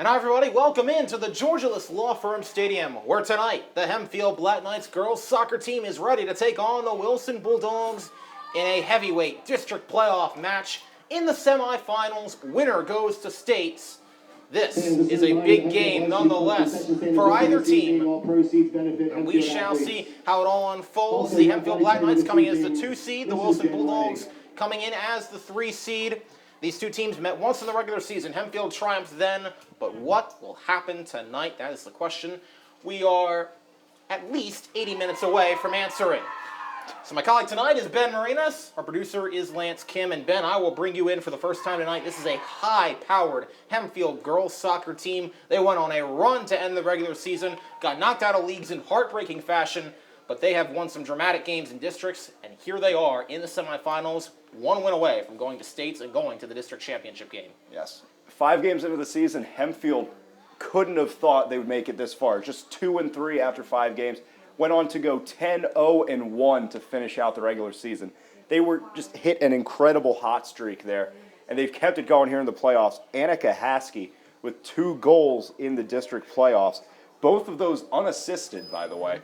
And hi everybody, welcome into the Georgialist Law Firm Stadium, where tonight the Hempfield Black Knights girls soccer team is ready to take on the Wilson Bulldogs in a heavyweight district playoff match. In the semifinals, winner goes to states. This is a big game nonetheless for either team, and we shall see how it all unfolds. The Hempfield Black Knights coming in as the 2 seed, the Wilson Bulldogs coming in as the 3 seed. These two teams met once in the regular season. Hempfield triumphed then, but what will happen tonight? That is the question we are at least 80 minutes away from answering. So my colleague tonight is Ben Marinas. Our producer is Lance Kim. And Ben, I will bring you in for the first time tonight. This is a high-powered Hempfield girls soccer team. They went on a run to end the regular season, got knocked out of leagues in heartbreaking fashion, but they have won some dramatic games in districts, and here they are in the semifinals, 1 win away from going to states and going to the district championship game. Yes. 5 games into the season, Hempfield couldn't have thought they would make it this far. Just 2-3 after 5 games. Went on to go 10-0-1 to finish out the regular season. They were just hit an incredible hot streak there, and they've kept it going here in the playoffs. Annika Haskey with 2 goals in the district playoffs. Both of those unassisted, by the way.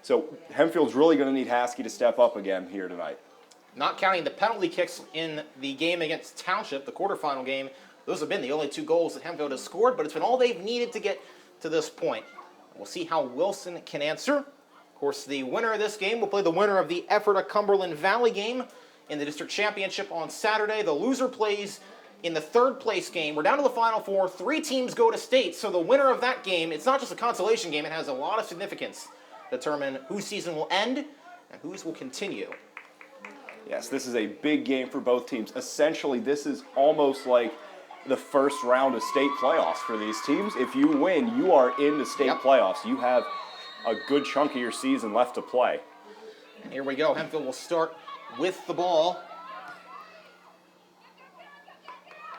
So Hempfield's really going to need Haskey to step up again here tonight. Not counting the penalty kicks in the game against Township, the quarterfinal game, those have been the only 2 goals that Hempfield has scored, but it's been all they've needed to get to this point. We'll see how Wilson can answer. Of course, the winner of this game will play the winner of the Ephrata-Cumberland Valley game in the district championship on Saturday. The loser plays in the 3rd place game. We're down to the Final Four. 3 teams go to state, so the winner of that game, it's not just a consolation game, it has a lot of significance. Determine whose season will end and whose will continue. Yes, this is a big game for both teams. Essentially, this is almost like the first round of state playoffs for these teams. If you win, you are in the state playoffs. You have a good chunk of your season left to play. And here we go. Hempfield will start with the ball.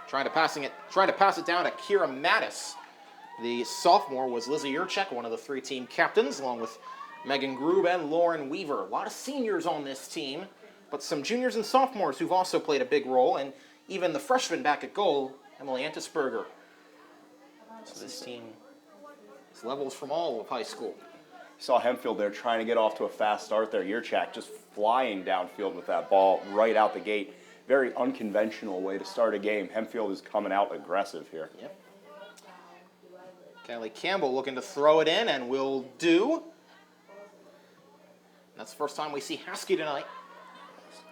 Trying to pass it down to Kira Mattis. The sophomore was Lizzie Urchek, one of the 3-team captains, along with Megan Grube and Lauren Weaver. A lot of seniors on this team, but some juniors and sophomores who've also played a big role, and even the freshman back at goal, Emily Antisberger. So this team is levels from all of high school. Saw Hempfield there trying to get off to a fast start there. Urchak just flying downfield with that ball right out the gate. Very unconventional way to start a game. Hempfield is coming out aggressive here. Yep. Kelly Campbell looking to throw it in, and will do. That's the first time we see Haskey tonight.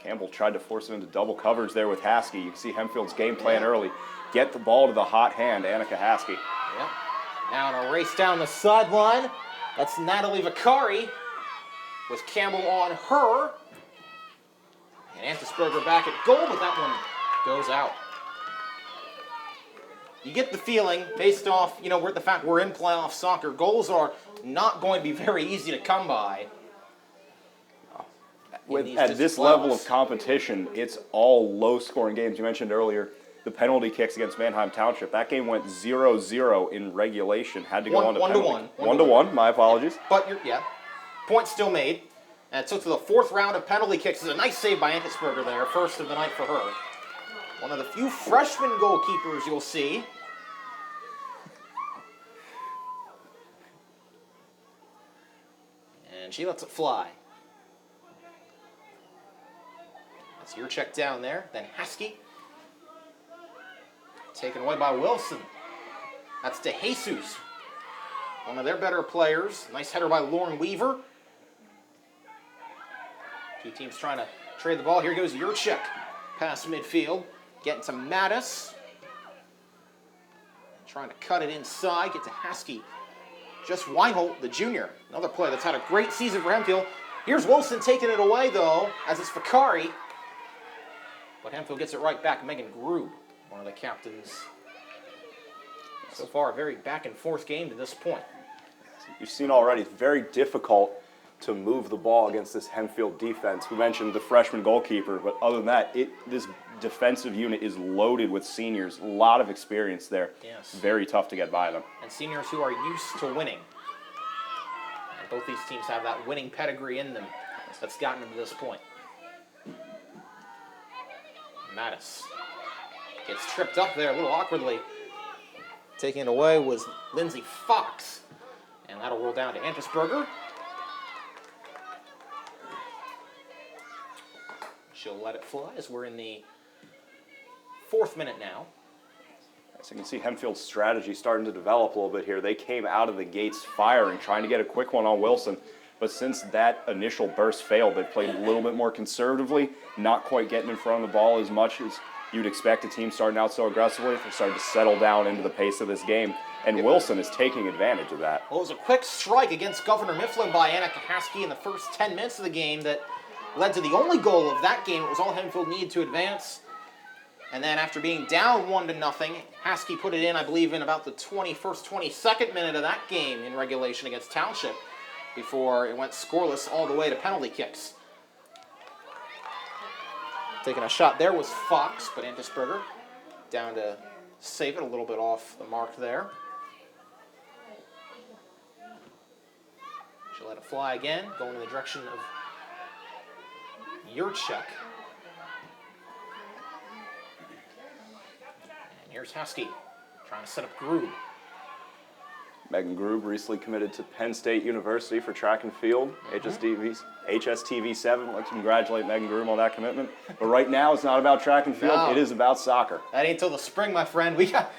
Campbell tried to force it into double coverage there with Haskey. You can see Hempfield's game plan early. Get the ball to the hot hand, Annika Haskey. Yep. Now in a race down the sideline. That's Natalie Vicari with Campbell on her. And Antisberger back at goal, but that one goes out. You get the feeling, based off, the fact we're in playoff soccer, goals are not going to be very easy to come by. At this level of competition, it's all low-scoring games. You mentioned earlier the penalty kicks against Manheim Township. That game went 0-0 in regulation. Had to go on to penalty. 1-1, my apologies. But, point still made. And it took to the 4th round of penalty kicks. It's a nice save by Antisberger there, first of the night for her. One of the few freshman goalkeepers you'll see. And she lets it fly. That's Urchek down there. Then Haskey. Taken away by Wilson. That's DeJesus. One of their better players. Nice header by Lauren Weaver. 2 teams trying to trade the ball. Here goes Urchek. Past midfield. Getting to Mattis. Trying to cut it inside. Get to Haskey. Just Weinholt, the junior. Another player that's had a great season for Hempfield. Here's Wilson taking it away, though, as it's Vicari. But Hempfield gets it right back. Megan Grube, one of the captains. So far, a very back-and-forth game to this point. You've seen already, it's very difficult to move the ball against this Hempfield defense. We mentioned the freshman goalkeeper, but other than that, this defensive unit is loaded with seniors. A lot of experience there. Yes. Very tough to get by them. And seniors who are used to winning. And both these teams have that winning pedigree in them that's gotten them to this point. Mattis gets tripped up there a little awkwardly. Taking it away was Lindsay Fox. And that'll roll down to Antisberger. She'll let it fly as we're in the 4th minute now. As you can see, Hempfield's strategy starting to develop a little bit here. They came out of the gates firing, trying to get a quick one on Wilson. But since that initial burst failed, they played a little bit more conservatively, not quite getting in front of the ball as much as you'd expect a team starting out so aggressively. They're starting to settle down into the pace of this game. And Wilson is taking advantage of that. Well, it was a quick strike against Governor Mifflin by Anna Kasey in the first 10 minutes of the game that led to the only goal of that game. It was all Hempfield needed to advance. And then after being down 1-0, Haskey put it in, I believe, in about the 21st, 22nd minute of that game in regulation against Township before it went scoreless all the way to penalty kicks. Taking a shot there was Fox, but Antisberger down to save it a little bit off the mark there. She'll let it fly again, going in the direction of Yurchek. And here's Haskey trying to set up Grube. Megan Grube recently committed to Penn State University for track and field. HSTV 7. Let's congratulate Megan Grube on that commitment. But right now, it's not about track and field. No. It is about soccer. That ain't till the spring, my friend. We got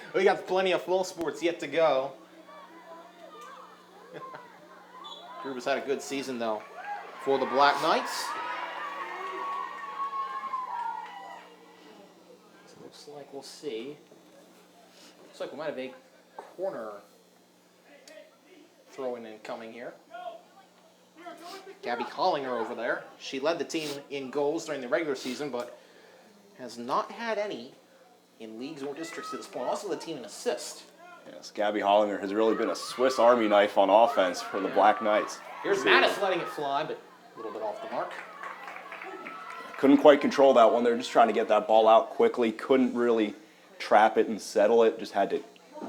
plenty of full sports yet to go. Grube has had a good season, though, for the Black Knights. So it looks like we'll see. Looks like we might have a corner throwing in coming here. Gabby Hollinger over there. She led the team in goals during the regular season, but has not had any in leagues or districts to this point. Also the team in assists. Yes, Gabby Hollinger has really been a Swiss Army knife on offense for the Black Knights. Here's Mattis letting it fly, but a little bit off the mark. Couldn't quite control that one. They're just trying to get that ball out quickly. Couldn't really trap it and settle it. Just had to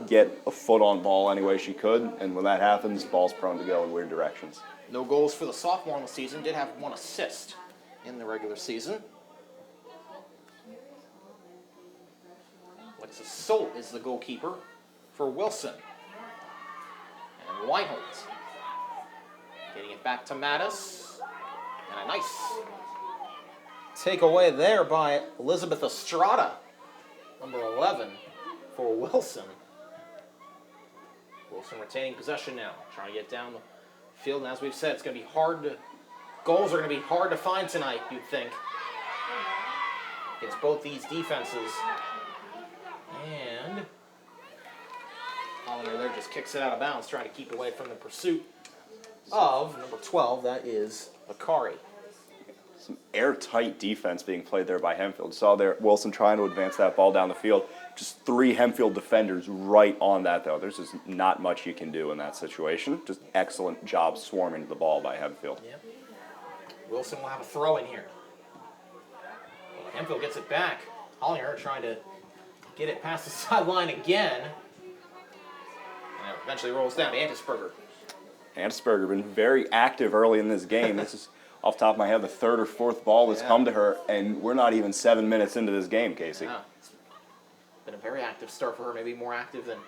get a foot on ball any way she could. And when that happens, ball's prone to go in weird directions. No goals for the sophomore in the season. Did have 1 assist in the regular season. Alexis Solt is the goalkeeper for Wilson. And Weinholt getting it back to Mattis. And a nice takeaway there by Elizabeth Estrada, number 11 for Wilson. Wilson retaining possession now, trying to get down the field. And as we've said, it's going to be hard to, goals are going to be hard to find tonight, you'd think, against both these defenses. And Hollander there just kicks it out of bounds, trying to keep away from the pursuit of number 12, that is Bakari. Some airtight defense being played there by Hempfield. Saw there Wilson trying to advance that ball down the field. Just 3 Hempfield defenders right on that, though. There's just not much you can do in that situation. Just excellent job swarming the ball by Hempfield. Yeah. Wilson will have a throw in here. Well, Hempfield gets it back. Hollinger trying to get it past the sideline again. And it eventually rolls down to Antisberger. Antisberger been very active early in this game. This is, off the top of my head, the 3rd or 4th ball that's come to her, and we're not even 7 minutes into this game, Kasey. Yeah. It's been a very active start for her, maybe more active than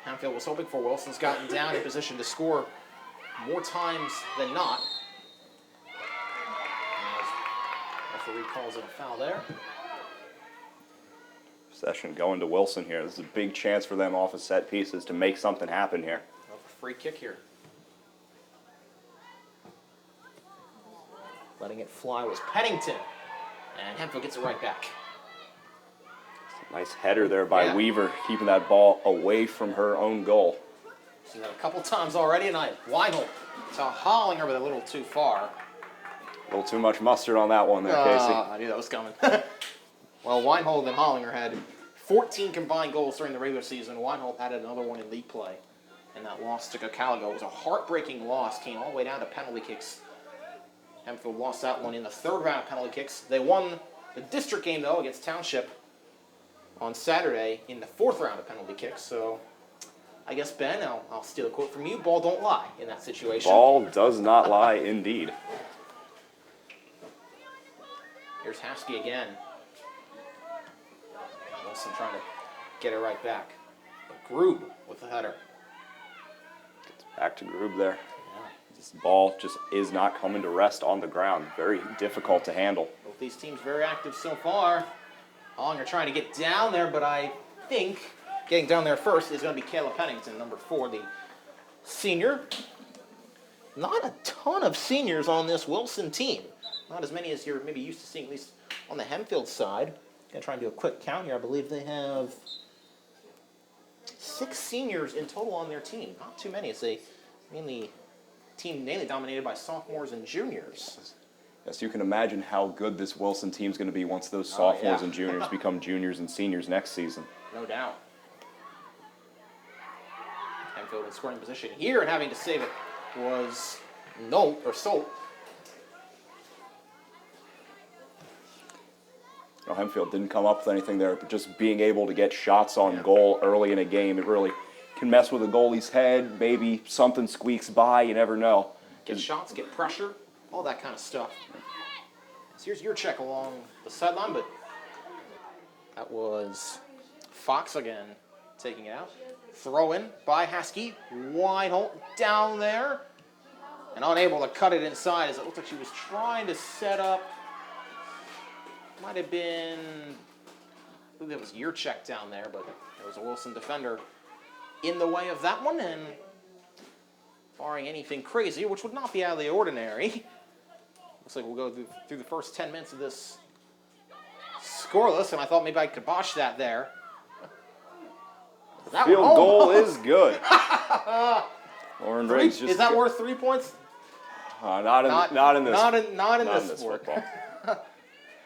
Hempfield was hoping for. Wilson's gotten down in position to score more times than not. And referee calls it a foul there. Possession going to Wilson here. This is a big chance for them off of set pieces to make something happen here. A free kick here. Letting it fly was Pennington. And Hempfield gets it right back. Nice header there by Weaver, keeping that ball away from her own goal. Seen that a couple times already tonight. Weinholt to Hollinger, but a little too far. A little too much mustard on that one there, Kasey. I knew that was coming. Well, Weinhold and Hollinger had 14 combined goals during the regular season. Weinhold added another one in league play. And that loss to Cocaligo. It was a heartbreaking loss. Came all the way down to penalty kicks. Hempfield lost that one in the 3rd round of penalty kicks. They won the district game, though, against Township on Saturday in the 4th round of penalty kicks. So I guess, Ben, I'll steal a quote from you. Ball don't lie in that situation. Ball does not lie, indeed. Here's Haskey again. Wilson trying to get it right back. Grube with the header. Back to Grube there. This ball just is not coming to rest on the ground. Very difficult to handle. Both these teams very active so far. Hollinger trying to get down there, but I think getting down there first is going to be Kayla Pennington, number 4, the senior. Not a ton of seniors on this Wilson team. Not as many as you're maybe used to seeing, at least on the Hempfield side. Going to try and do a quick count here. I believe they have 6 seniors in total on their team. Not too many. It's a team mainly dominated by sophomores and juniors. Yes, you can imagine how good this Wilson team's going to be once those sophomores and juniors become juniors and seniors next season. No doubt. Hempfield in scoring position here, and having to save it was Solt. Hempfield didn't come up with anything there, but just being able to get shots on goal early in a game, it really can mess with a goalie's head. Maybe something squeaks by, you never know. Get shots, get pressure, all that kind of stuff. So here's your check along the sideline, but that was Fox again taking it out. Throw in by Haskey. Weinholt down there. And unable to cut it inside as it looked like she was trying to set up. Might have been, I believe that was your check down there, but there was a Wilson defender in the way of that one, and barring anything crazy, which would not be out of the ordinary, looks like we'll go through the first 10 minutes of this scoreless, and I thought maybe I could botch that there. That field goal is good. Lauren Riggs just is that worth 3 points? Not in this football.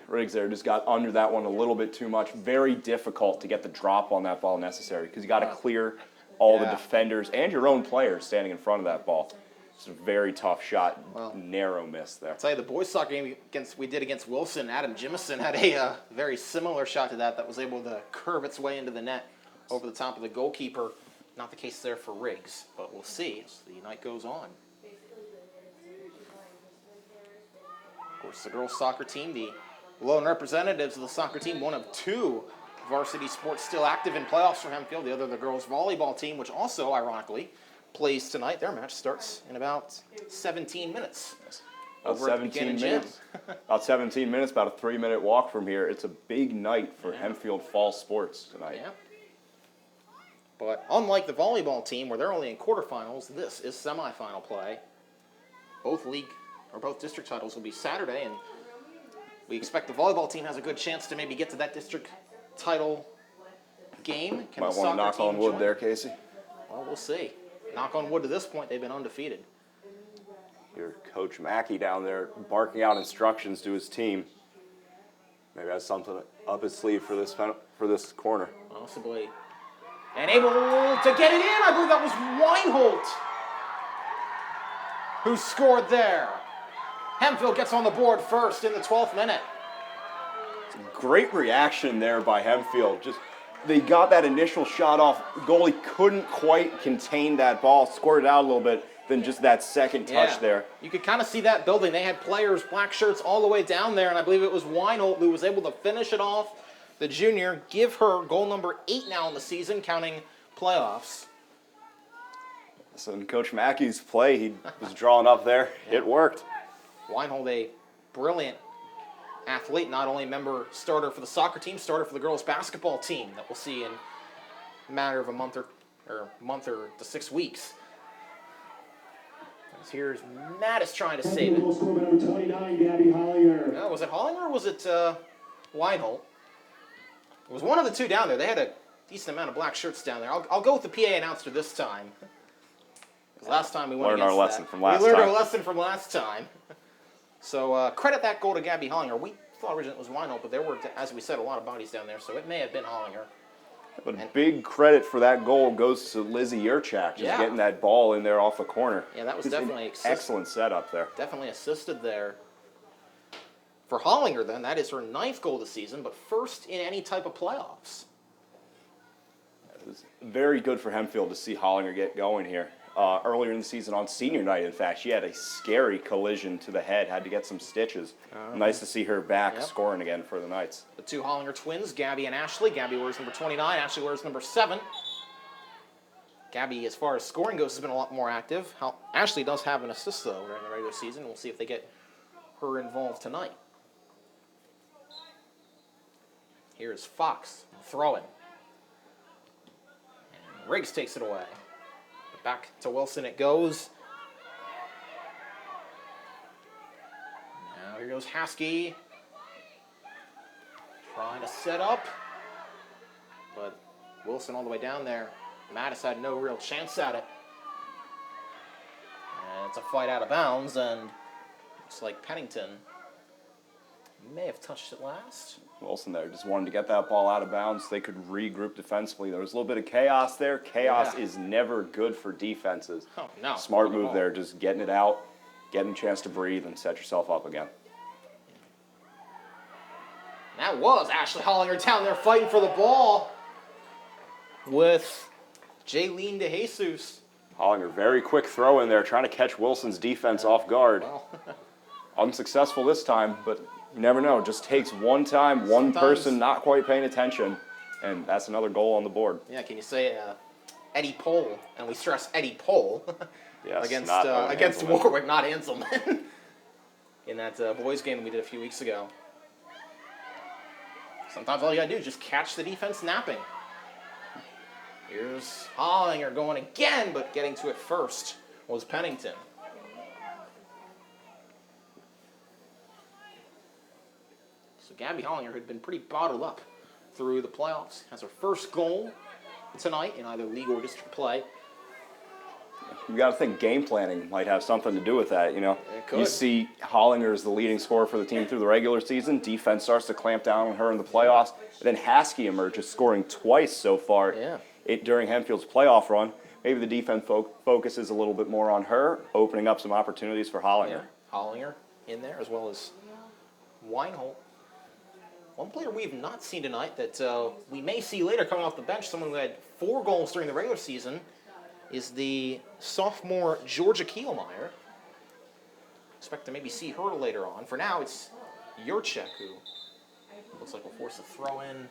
Riggs there just got under that one a little bit too much. Very difficult to get the drop on that ball necessary because you got to clear all the defenders and your own players standing in front of that ball. It's a very tough shot, narrow miss there. I'll tell you, the boys soccer game we did against Wilson, Adam Jimison had a very similar shot to that was able to curve its way into the net over the top of the goalkeeper. Not the case there for Riggs, but we'll see as the night goes on. Of course, the girls' soccer team, the lone representatives of the soccer team, one of 2 varsity sports still active in playoffs for Hempfield. The other, the girls' volleyball team, which also, ironically, plays tonight. Their match starts in about 17 minutes. About 17 minutes. About 17 minutes, about a 3-minute walk from here. It's a big night for Hempfield Fall Sports tonight. Yeah. But unlike the volleyball team, where they're only in quarterfinals, this is semifinal play. Both district titles will be Saturday, and we expect the volleyball team has a good chance to maybe get to that district title game. Might want to knock on wood there, Kasey. Well, we'll see. Knock on wood to this point, they've been undefeated. Your Coach Mackey down there barking out instructions to his team. Maybe has something up his sleeve for this corner. Possibly. And able to get it in. I believe that was Weinholt who scored there. Hempfield gets on the board first in the 12th minute. Great reaction there by Hempfield. They got that initial shot off. Goalie couldn't quite contain that ball, scored it out a little bit, then just that second touch there. You could kind of see that building. They had players, black shirts, all the way down there, and I believe it was Weinholt who was able to finish it off. The junior, give her goal number 8 now in the season, counting playoffs. So in Coach Mackey's play, he was drawing up there. It worked. Weinhold, a brilliant athlete, not only member starter for the soccer team, starter for the girls basketball team that we'll see in a matter of a month or to 6 weeks. Here's Mattis trying to save it. Was it Hollinger or was it Weinhold? It was one of the 2 down there. They had a decent amount of black shirts down there. I'll go with the PA announcer this time. Because last time we went against that. We learned our lesson from last time. So credit that goal to Gabby Hollinger. We thought originally it was Weinhold, but there were, as we said, a lot of bodies down there, so it may have been Hollinger. But big credit for that goal goes to Lizzie Yurchak, just getting that ball in there off the corner. Yeah, that was definitely excellent setup there. Definitely assisted there. For Hollinger, then, that is her 9th goal of the season, but first in any type of playoffs. It was very good for Hempfield to see Hollinger get going here. Earlier in the season, on senior night, in fact, she had a scary collision to the head, had to get some stitches. Nice to see her back scoring again for the Knights. The 2 Hollinger twins, Gabby and Ashley. Gabby wears number 29, Ashley wears number 7. Gabby, as far as scoring goes, has been a lot more active. Ashley does have an assist, though, during the regular season. We'll see if they get her involved tonight. Here's Fox throwing. And Riggs takes it away. Back to Wilson it goes. Now here goes Haskey. Trying to set up. But Wilson all the way down there. Mattis had no real chance at it. And it's a fight out of bounds, and looks like Pennington may have touched it last. Wilson there just wanted to get that ball out of bounds. They could regroup defensively. There was a little bit of chaos there. Chaos is never good for defenses. Oh, no. Smart move there, just getting it out, getting a chance to breathe, and set yourself up again. That was Ashley Hollinger down there fighting for the ball with Jaylene DeJesus. Hollinger, very quick throw in there, trying to catch Wilson's defense off guard. Well, Unsuccessful this time, but you never know. Just takes one time, one person not quite paying attention, and that's another goal on the board. yeah, can you say Eddie Pohl? And we stress Eddie Pohl Yes, against Warwick, not Anselman, in that boys game we did a few weeks ago. Sometimes all you gotta do is just catch the defense napping. Here's Hollinger going again, but getting to it first was Pennington. So Gabby Hollinger had been pretty bottled up through the playoffs. Has her first goal tonight in either league or district play. You got to think game planning might have something to do with that. You know, It could. you see Hollinger is the leading scorer for the team through the regular season. Defense starts to clamp down on her in the playoffs. And then Haskey emerges, scoring twice so far during Hempfield's playoff run. Maybe the defense focuses a little bit more on her, opening up some opportunities for Hollinger. Yeah, Hollinger in there, as well as Weinholt. One player we have not seen tonight that we may see later coming off the bench, someone who had 4 goals during the regular season, is the sophomore Georgia Kielmeyer. Expect to maybe see her later on. For now, it's Yurchek, who looks like will force a throw in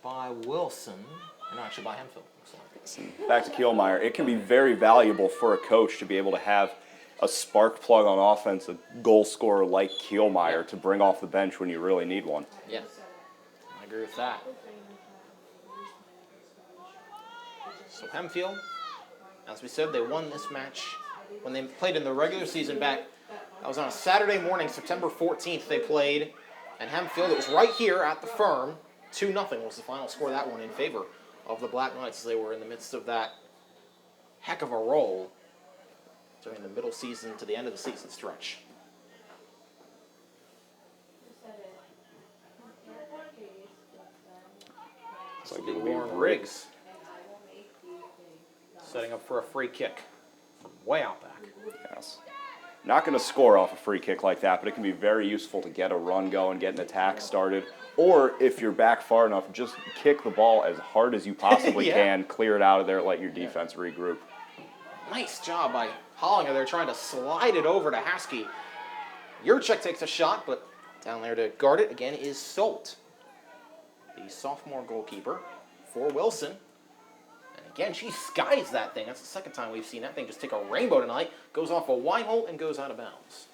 by Wilson, and actually by Hempfield. Back to Kielmeyer, it can be very valuable for a coach to be able to have a spark plug on offense, a goal scorer like Kielmeyer to bring off the bench when you really need one. Yeah, I agree with that. So Hempfield, as we said, they won this match when they played in the regular season back. That was on a Saturday morning, September 14th they played. And Hempfield, it was right here at the Firm. 2-0 was the final score of that one in favor of the Black Knights as they were in the midst of that heck of a roll during the middle season to the end of the season stretch. It's like Lauren Riggs setting up for a free kick from way out back. Yes. Not going to score off a free kick like that, but it can be very useful to get a run going, get an attack started. Or if you're back far enough, just kick the ball as hard as you possibly can, clear it out of there, let your defense regroup. Nice job by Hollinger there trying to slide it over to Haskey. Yurchek takes a shot, but down there to guard it again is Solt, the sophomore goalkeeper for Wilson. And again, she skies that thing. That's the second time we've seen that thing just take a rainbow tonight. Goes off a Weinholt and goes out of bounds.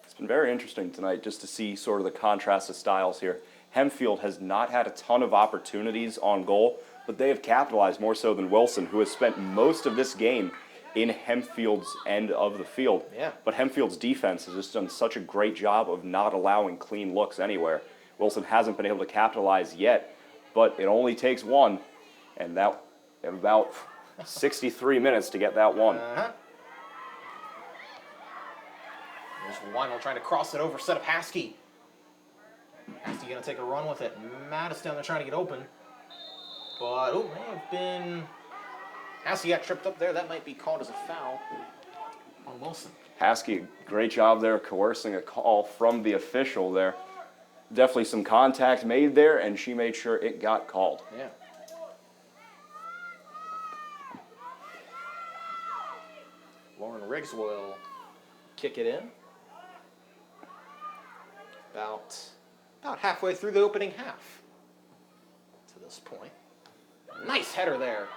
It's been very interesting tonight just to see sort of the contrast of styles here. Hempfield has not had a ton of opportunities on goal, but they have capitalized more so than Wilson, who has spent most of this game in Hempfield's end of the field. Yeah. But Hempfield's defense has just done such a great job of not allowing clean looks anywhere. Wilson hasn't been able to capitalize yet, but it only takes one, and that about 63 minutes to get that one. There's Weinholt trying to cross it over, set up Haskey. Haskey going to take a run with it. Mattis down there trying to get open. But, may have been... Haskey got tripped up there. That might be called as a foul on Wilson. Haskey, great job there coercing a call from the official there. Definitely some contact made there, and she made sure it got called. Yeah. Lauren Riggs will kick it in. About halfway through the opening half to this point. Nice header there.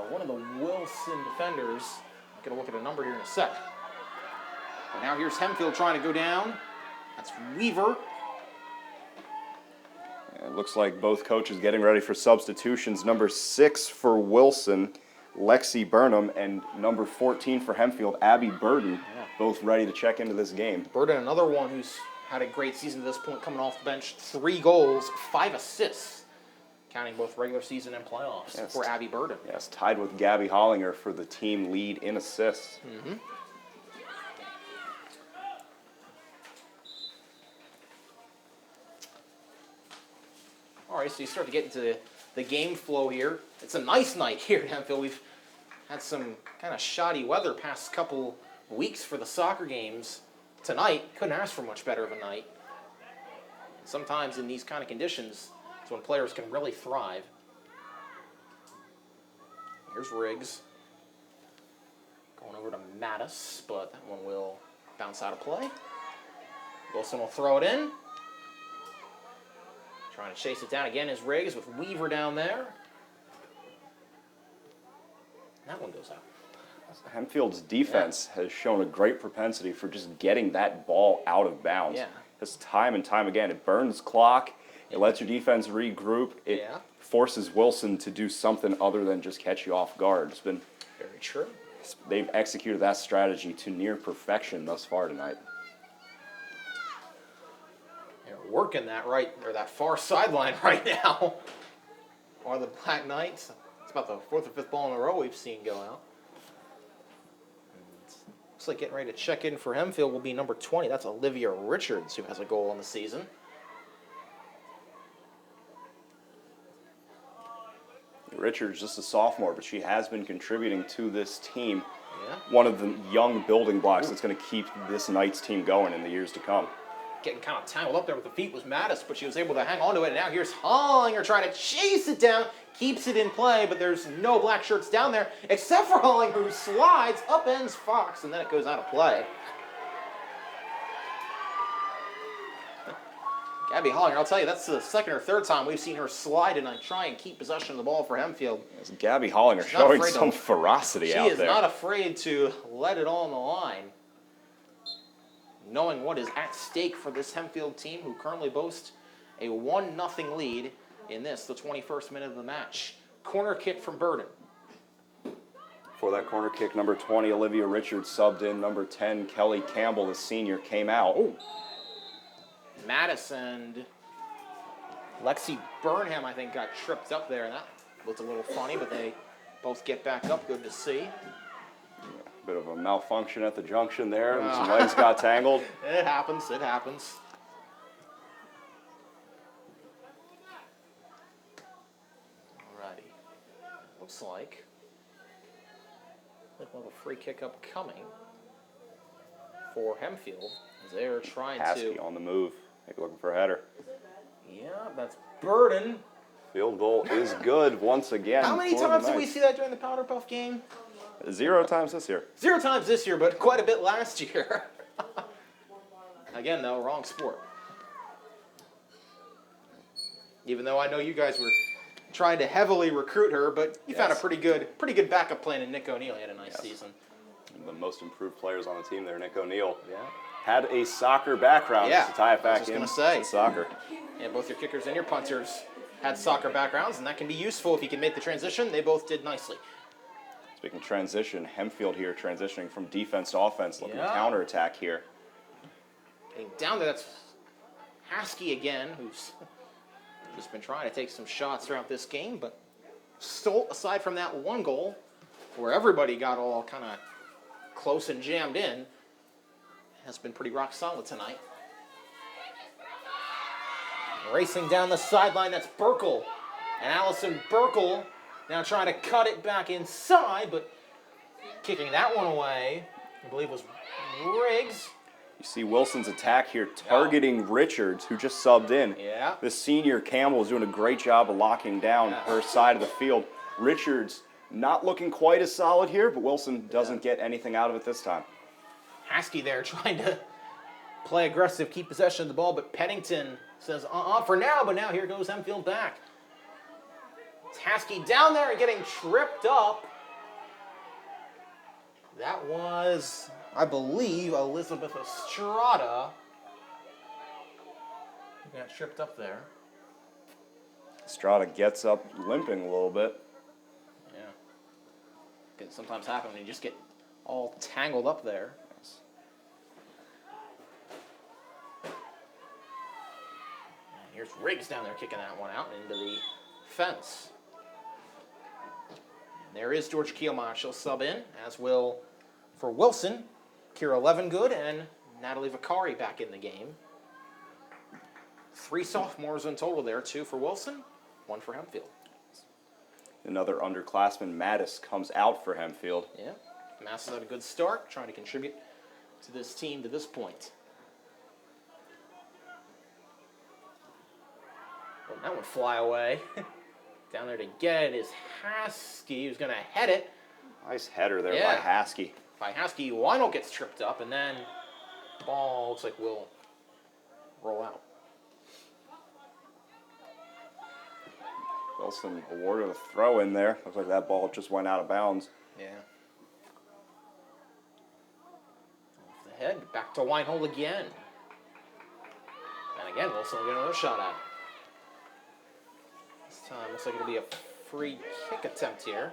One of the Wilson defenders. I'm going to look at a number here in a sec. But now here's Hempfield trying to go down. That's Weaver. It looks like both coaches getting ready for substitutions. Number 6 for Wilson, Lexi Burnham, and number 14 for Hempfield, Abby Burden, both ready to check into this game. Burden, another one who's had a great season to this point, coming off the bench. 3 goals, 5 assists, counting both regular season and playoffs for Abby Burden. Yes, tied with Gabby Hollinger for the team lead in assists. Mm-hmm. All right, so you start to get into the game flow here. It's a nice night here at Hempfield. We've had some kind of shoddy weather past couple weeks for the soccer games. Tonight, couldn't ask for much better of a night. Sometimes in these kind of conditions, it's when players can really thrive. Here's Riggs. Going over to Mattis, but that one will bounce out of play. Wilson will throw it in. Trying to chase it down again is Riggs with Weaver down there. That one goes out. Hempfield's defense has shown a great propensity for just getting that ball out of bounds. Yeah. Just time and time again. It burns clock. It lets your defense regroup. It forces Wilson to do something other than just catch you off guard. It's been very true. They've executed that strategy to near perfection thus far tonight. They're working that that far sideline right now. Or the Black Knights. It's about the 4th or 5th ball in a row we've seen go out. Looks like getting ready to check in for Hempfield will be number 20. That's Olivia Richards, who has a goal on the season. Richards, just a sophomore, but she has been contributing to this team. Yeah. One of the young building blocks that's going to keep this Knights team going in the years to come. Getting kind of tangled up there with the feet was Mattis, but she was able to hang on to it. And now here's Hollinger trying to chase it down, keeps it in play, but there's no black shirts down there, except for Hollinger, who slides, upends Fox, and then it goes out of play. Gabby Hollinger, I'll tell you, that's the 2nd or 3rd time we've seen her slide and try and keep possession of the ball for Hempfield. It's Gabby Hollinger showing some ferocity out there. She is not afraid to let it all on the line, knowing what is at stake for this Hempfield team, who currently boasts a 1-0 lead in this, the 21st minute of the match. Corner kick from Burden. For that corner kick, number 20, Olivia Richards subbed in. Number 10, Kelly Campbell, the senior, came out. Oh. Mattis and Lexi Burnham, I think, got tripped up there, and that looked a little funny, but they both get back up. Good to see. Bit of a malfunction at the junction there, and some legs got tangled. It happens, it happens. Alrighty. Looks like we'll have a free kick up coming for Hempfield as they're trying Kasey on the move. Maybe looking for a header. Yeah, that's Burden. Field goal is good once again. How many times did we see that during the Powder Puff game? 0 times this year. 0 times this year, but quite a bit last year. Again, though, wrong sport. Even though I know you guys were trying to heavily recruit her, but you found a pretty good backup plan in Nick O'Neill. He had a nice season. The most improved players on the team there, Nick O'Neill. Yeah. Had a soccer background just to tie it back in. Soccer. Yeah, both your kickers and your punters had soccer backgrounds, and that can be useful if you can make the transition. They both did nicely. Speaking of transition, Hempfield here transitioning from defense to offense, looking to counterattack here. Getting down there, that's Haskey again, who's just been trying to take some shots throughout this game, but still, aside from that one goal, where everybody got all kind of close and jammed in, has been pretty rock solid tonight. Racing down the sideline, that's Burkle. And Allison Burkle now trying to cut it back inside, but kicking that one away, I believe was Riggs. You see Wilson's attack here targeting Richards, who just subbed in. Yeah. The senior Campbell is doing a great job of locking down her side of the field. Richards not looking quite as solid here, but Wilson doesn't get anything out of it this time. Haskey there trying to play aggressive, keep possession of the ball, but Pennington says for now, but now here goes Hempfield back. Kasey down there and getting tripped up. That was, I believe, Elizabeth Estrada. Got tripped up there. Estrada gets up limping a little bit. Yeah. Can sometimes happen when you just get all tangled up there. And here's Riggs down there kicking that one out into the fence. And there is George Kielmeyer. She'll sub in, as will, for Wilson, Kira Levengood and Natalie Vicari back in the game. 3 sophomores in total there, 2 for Wilson, 1 for Hempfield. Another underclassman, Mattis, comes out for Hempfield. Yeah, Mattis had a good start, trying to contribute to this team to this point. Well, that would fly away. Down there to get it is Haskey, who's going to head it. Nice header there by Haskey. By Haskey, Weinhold gets tripped up, and then the ball looks like will roll out. Wilson awarded a throw in there. Looks like that ball just went out of bounds. Yeah. Off the head, back to Weinhold again. And again, Wilson will get another shot at it. This time looks like it'll be a free kick attempt here.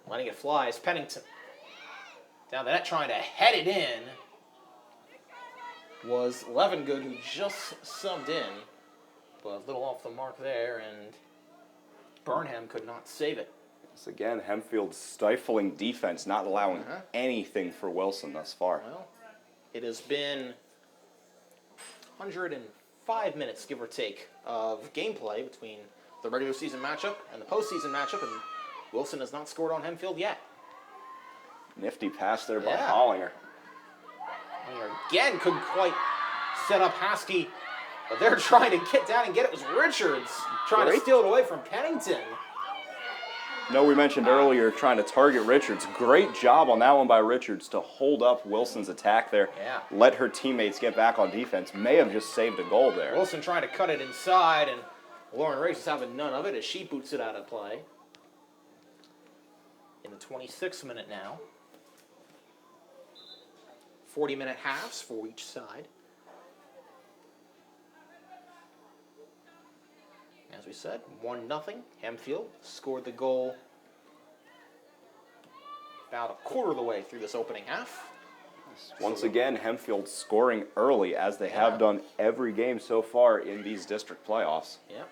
Letting it fly is Pennington. Down the net trying to head it in was Levengood, who just subbed in, but a little off the mark there, and Burnham could not save it. Yes, again, Hempfield's stifling defense, not allowing anything for Wilson thus far. Well, it has been 105 minutes, give or take, of gameplay between the regular season matchup and the postseason matchup, and Wilson has not scored on Hempfield yet. Nifty pass there by Hollinger. Hollinger again couldn't quite set up Haskey, but they're trying to get down and get it. It was Richards trying to steal it away from Pennington. No, we mentioned earlier trying to target Richards. Great job on that one by Richards to hold up Wilson's attack there. Yeah. Let her teammates get back on defense. May have just saved a goal there. Wilson trying to cut it inside, and Lauren Riggs is having none of it as she boots it out of play. In the 26th minute now. 40-minute halves for each side. As we said, 1-0. Hempfield scored the goal about a quarter of the way through this opening half. Once again, Hempfield scoring early, as they have done every game so far in these district playoffs. Yeah,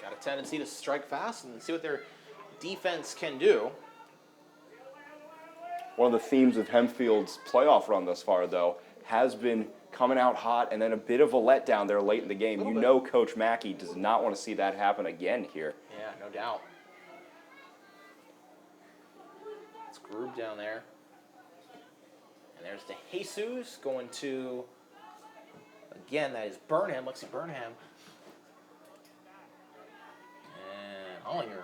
got a tendency to strike fast and see what their defense can do. One of the themes of Hempfield's playoff run thus far, though, has been coming out hot and then a bit of a letdown there late in the game. You know Coach Mackey does not want to see that happen again here. Yeah, no doubt. It's Groob down there. And there's De Jesus going to, again, that is Burnham, Lexi Burnham. And Hollinger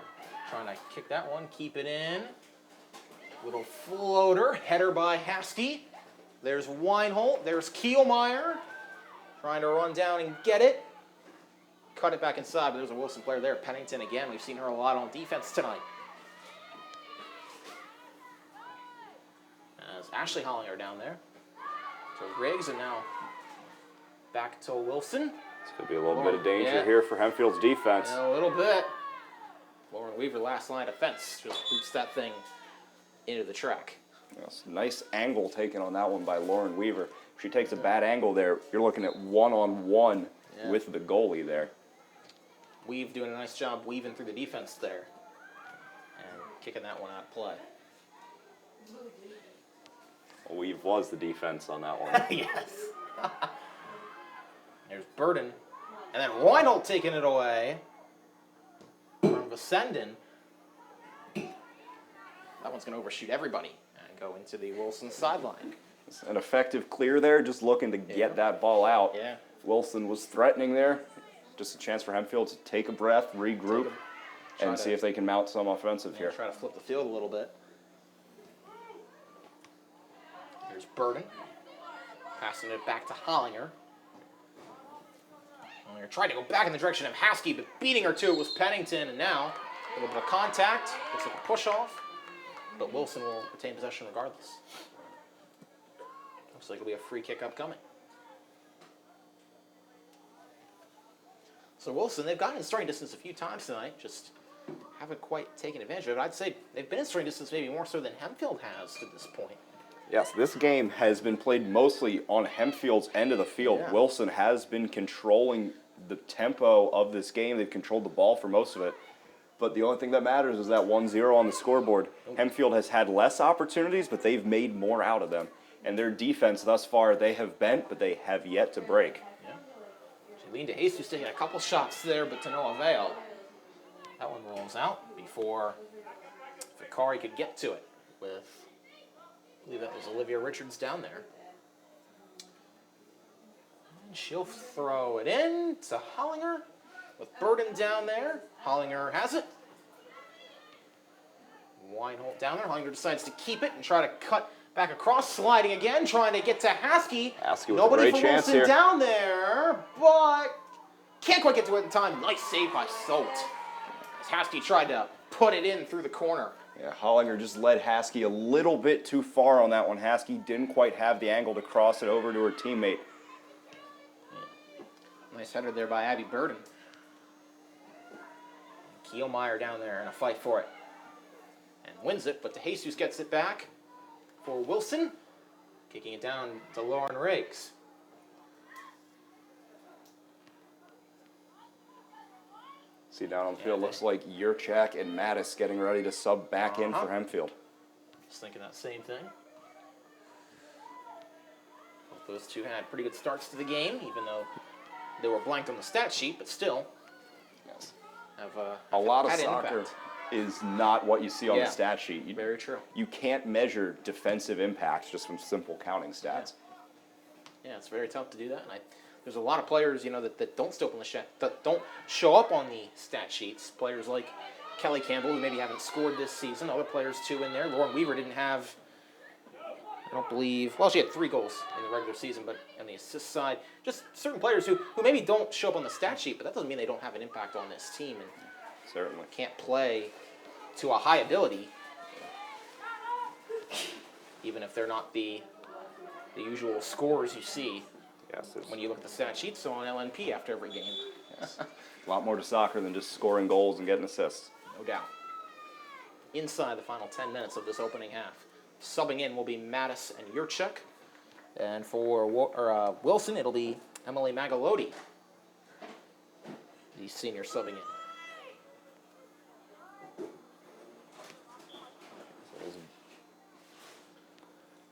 trying to kick that one, keep it in. Little floater, header by Haskey. There's Weinhold, there's Kielmeyer. Trying to run down and get it. Cut it back inside, but there's a Wilson player there. Pennington again, we've seen her a lot on defense tonight. As Ashley Hollinger down there. To Riggs, and now back to Wilson. This could be a little bit of danger here for Hempfield's defense. Yeah, a little bit. Lauren Weaver, last line of defense, just boots that thing into the track. Yes, nice angle taken on that one by Lauren Weaver. If she takes a bad angle there, you're looking at one-on-one with the goalie there. Weave doing a nice job weaving through the defense there and kicking that one out of play. Weave was the defense on that one. Yes. There's Burden. And then Reinhold taking it away from Vicenden. That one's going to overshoot everybody and go into the Wilson sideline. An effective clear there, just looking to get that ball out. Yeah. Wilson was threatening there. Just a chance for Hempfield to take a breath, regroup, and see if they can mount some offensive here. Try to flip the field a little bit. Here's Burden. Passing it back to Hollinger. Hollinger tried to go back in the direction of Haskey, but beating her to it was Pennington, and now a little bit of contact. Looks like a push-off, but Wilson will retain possession regardless. Looks like it'll be a free kick upcoming. So Wilson, they've gotten in throwing distance a few times tonight, just haven't quite taken advantage of it. I'd say they've been in throwing distance maybe more so than Hempfield has to this point. Yes, this game has been played mostly on Hempfield's end of the field. Yeah. Wilson has been controlling the tempo of this game. They've controlled the ball for most of it. But the only thing that matters is that 1-0 on the scoreboard. Hempfield has had less opportunities, but they've made more out of them. And their defense thus far, they have bent, but they have yet to break. Jaylene DeJesus taking a couple shots there, but to no avail. That one rolls out before Vakari could get to it with, I believe that was Olivia Richards down there. And she'll throw it in to Hollinger with Burden down there. Hollinger has it. Weinholt down there. Hollinger decides to keep it and try to cut back across, sliding again, trying to get to Haskey. Haskey with Nobody a great from chance Wilson here. down there, but can't quite get to it in time. Nice save by Solt. As Haskey tried to put it in through the corner. Yeah, Hollinger just led Haskey a little bit too far on that one. Haskey didn't quite have the angle to cross it over to her teammate. Nice header there by Abby Burden. Kielmeyer down there in a fight for it. And wins it, but DeJesus gets it back for Wilson. Kicking it down to Lauren Riggs. See down on the field, looks like Yurchak and Mattis getting ready to sub back in for Hempfield. Just thinking that same thing. Both those two had pretty good starts to the game, even though they were blanked on the stat sheet, but still. Yes. Have A lot of had an soccer impact. is not what you see on Yeah. the stat sheet. Very true. You can't measure defensive impacts just from simple counting stats. Yeah, it's very tough to do that, and there's a lot of players, that don't still up on the that don't show up on the stat sheets. Players like Kelly Campbell, who maybe haven't scored this season. Other players too in there. Lauren Weaver didn't have, I don't believe. Well, she had 3 goals in the regular season, but on the assist side, just certain players who maybe don't show up on the stat sheet, but that doesn't mean they don't have an impact on this team and Certainly. can't play to a high ability, even if they're not the usual scorers you see. Yes, When you look at the stat sheets on LNP after every game. yes. A lot more to soccer than just scoring goals and getting assists. No doubt. Inside the final 10 minutes of this opening half. Subbing in will be Mattis and Yurchuk. And for Wilson, it'll be Emily Magalodi, the senior subbing in.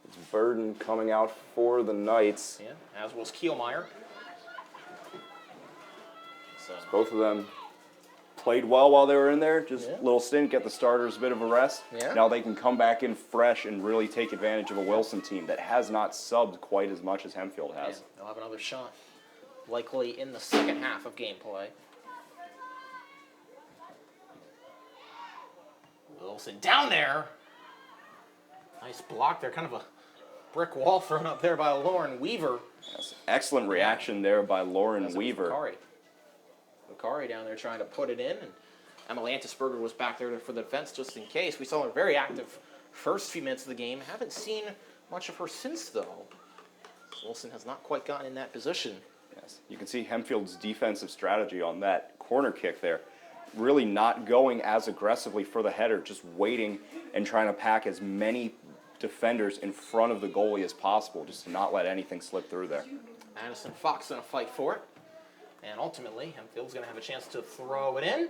It's Burden coming out for the Knights. Yeah, as was Kielmeyer. So, Both of them played well while they were in there. Just Yeah. a little stint, get the starters a bit of a rest. Yeah. Now they can come back in fresh and really take advantage of a Wilson team that has not subbed quite as much as Hempfield yeah, has. they'll have another shot, likely in the second half of gameplay. Wilson down there. Nice block there, kind of a brick wall thrown up there by Lauren Weaver. Yes. Excellent reaction there by Lauren As it was Weaver. Vakari down there trying to put it in, and Emily Antisberger was back there for the defense just in case. We saw her very active first few minutes of the game. Haven't seen much of her since, though. Wilson has not quite gotten in that position. Yes. You can see Hempfield's defensive strategy on that corner kick there. Really not going as aggressively for the header, just waiting and trying to pack as many defenders in front of the goalie as possible, just to not let anything slip through there. Madison Fox in a fight for it. And ultimately, Hempfield's going to have a chance to throw it in.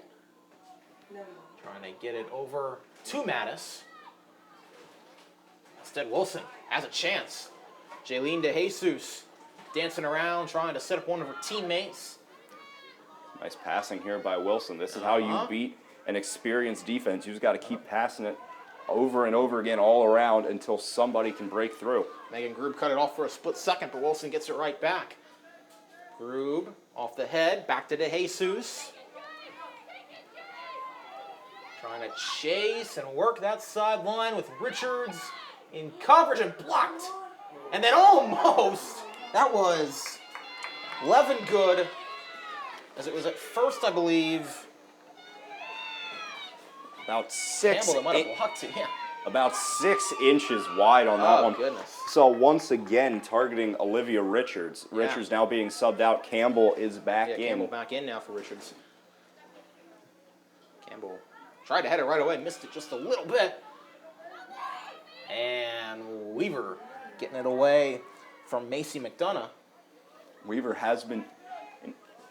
Trying to get it over to Mattis. Instead, Wilson has a chance. Jaylene DeJesus dancing around, trying to set up one of her teammates. Nice passing here by Wilson. This is how you beat an experienced defense. You just got to keep passing it over and over again all around until somebody can break through. Megan Grube cut it off for a split second, but Wilson gets it right back. Grube off the head, back to DeJesus. Trying to chase and work that sideline with Richards in coverage and blocked. And then almost, that was Levin Good as it was at first, I believe, About 6 Campbell that might have blocked it. Yeah. About 6 inches wide on that one. Oh, goodness. So once again, targeting Olivia Richards. Yeah. Richards now being subbed out. Campbell is back in. Campbell back in now for Richards. Campbell tried to head it right away, missed it just a little bit. And Weaver getting it away from Macy McDonough. Weaver has done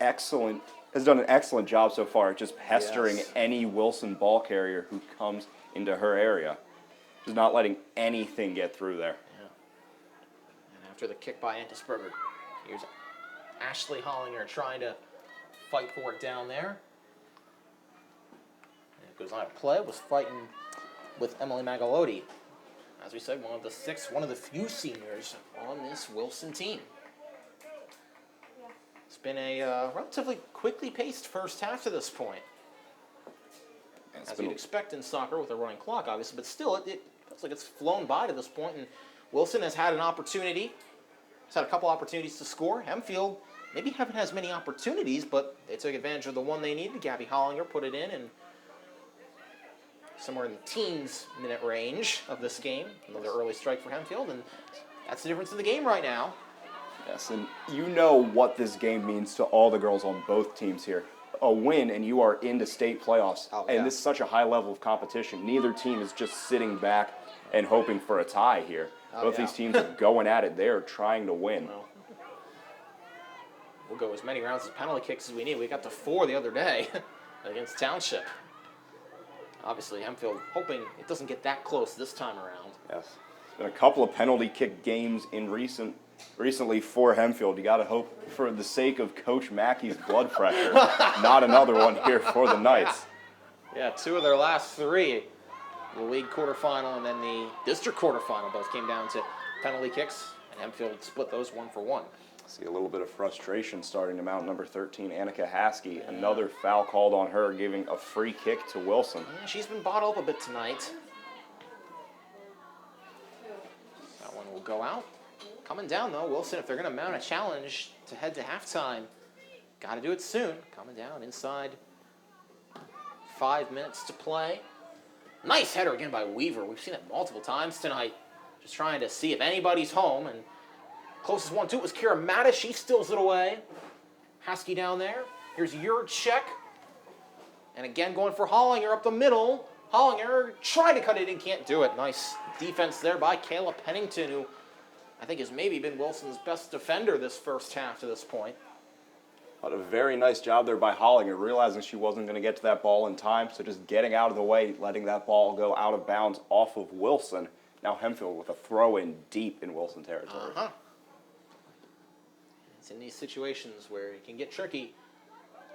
an excellent job so far, just pestering any Wilson ball carrier who comes into her area. Just not letting anything get through there. Yeah. And after the kick by Antisberger, here's Ashley Hollinger trying to fight for it down there. And it goes on a play, was fighting with Emily Magalodi. As we said, one of the few seniors on this Wilson team. It's been a relatively quickly paced first half to this point. As you'd expect in soccer with a running clock, obviously, but still, it feels like it's flown by to this point, and Wilson has had an opportunity. He's had a couple opportunities to score. Hempfield maybe haven't had as many opportunities, but they took advantage of the one they needed. Gabby Hollinger put it in, and somewhere in the teens minute range of this game. Another early strike for Hempfield, and that's the difference in the game right now. Yes, and you know what this game means to all the girls on both teams here. A win and you are into state playoffs. Oh, yeah. And this is such a high level of competition. Neither team is just sitting back and hoping for a tie here. Both these teams are going at it. They are trying to win. Well, we'll go as many rounds of penalty kicks as we need. We got to 4 the other day against Township. Obviously, Hempfield hoping it doesn't get that close this time around. Yes. It's been a couple of penalty kick games in recently for Hempfield. You got to hope for the sake of Coach Mackey's blood pressure, not another one here for the Knights. Yeah, 2 of their last 3. The league quarterfinal and then the district quarterfinal both came down to penalty kicks, and Hempfield split those 1 for 1. See a little bit of frustration starting to mount. Number 13, Annika Haskey. Another foul called on her, giving a free kick to Wilson. Yeah, she's been bottled up a bit tonight. That one will go out. Coming down, though, Wilson, if they're going to mount a challenge to head to halftime, got to do it soon. Coming down inside 5 minutes to play. Nice header again by Weaver. We've seen it multiple times tonight. Just trying to see if anybody's home. And closest one to it was Kira Mattis. She steals it away. Haskey down there. Here's Jurczyk. And again going for Hollinger up the middle. Hollinger trying to cut it in, can't do it. Nice defense there by Kayla Pennington, who I think has maybe been Wilson's best defender this first half to this point. But a very nice job there by Hollinger, realizing she wasn't going to get to that ball in time, so just getting out of the way, letting that ball go out of bounds off of Wilson. Now Hempfield with a throw-in deep in Wilson territory. It's in these situations where it can get tricky.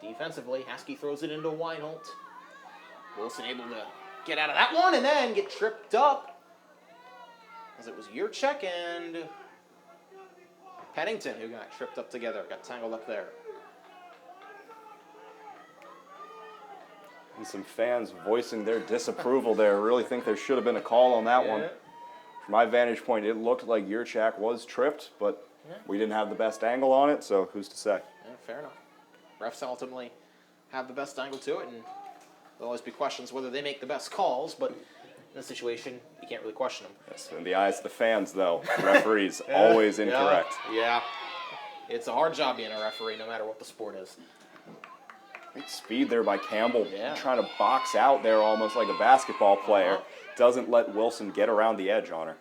Defensively, Haskey throws it into Weinholt. Wilson able to get out of that one and then get tripped up. As it was Jurczyk and Pennington who got tripped up together, got tangled up there. And some fans voicing their disapproval there. Really think there should have been a call on that one. From my vantage point, it looked like Jurczyk was tripped, but we didn't have the best angle on it, so who's to say? Yeah, fair enough. Refs ultimately have the best angle to it, and there'll always be questions whether they make the best calls, but in this situation, you can't really question them. Yes, in the eyes of the fans, though, referees always incorrect. Yeah. It's a hard job being a referee, no matter what the sport is. Great speed there by Campbell, trying to box out there almost like a basketball player. Doesn't let Wilson get around the edge on her.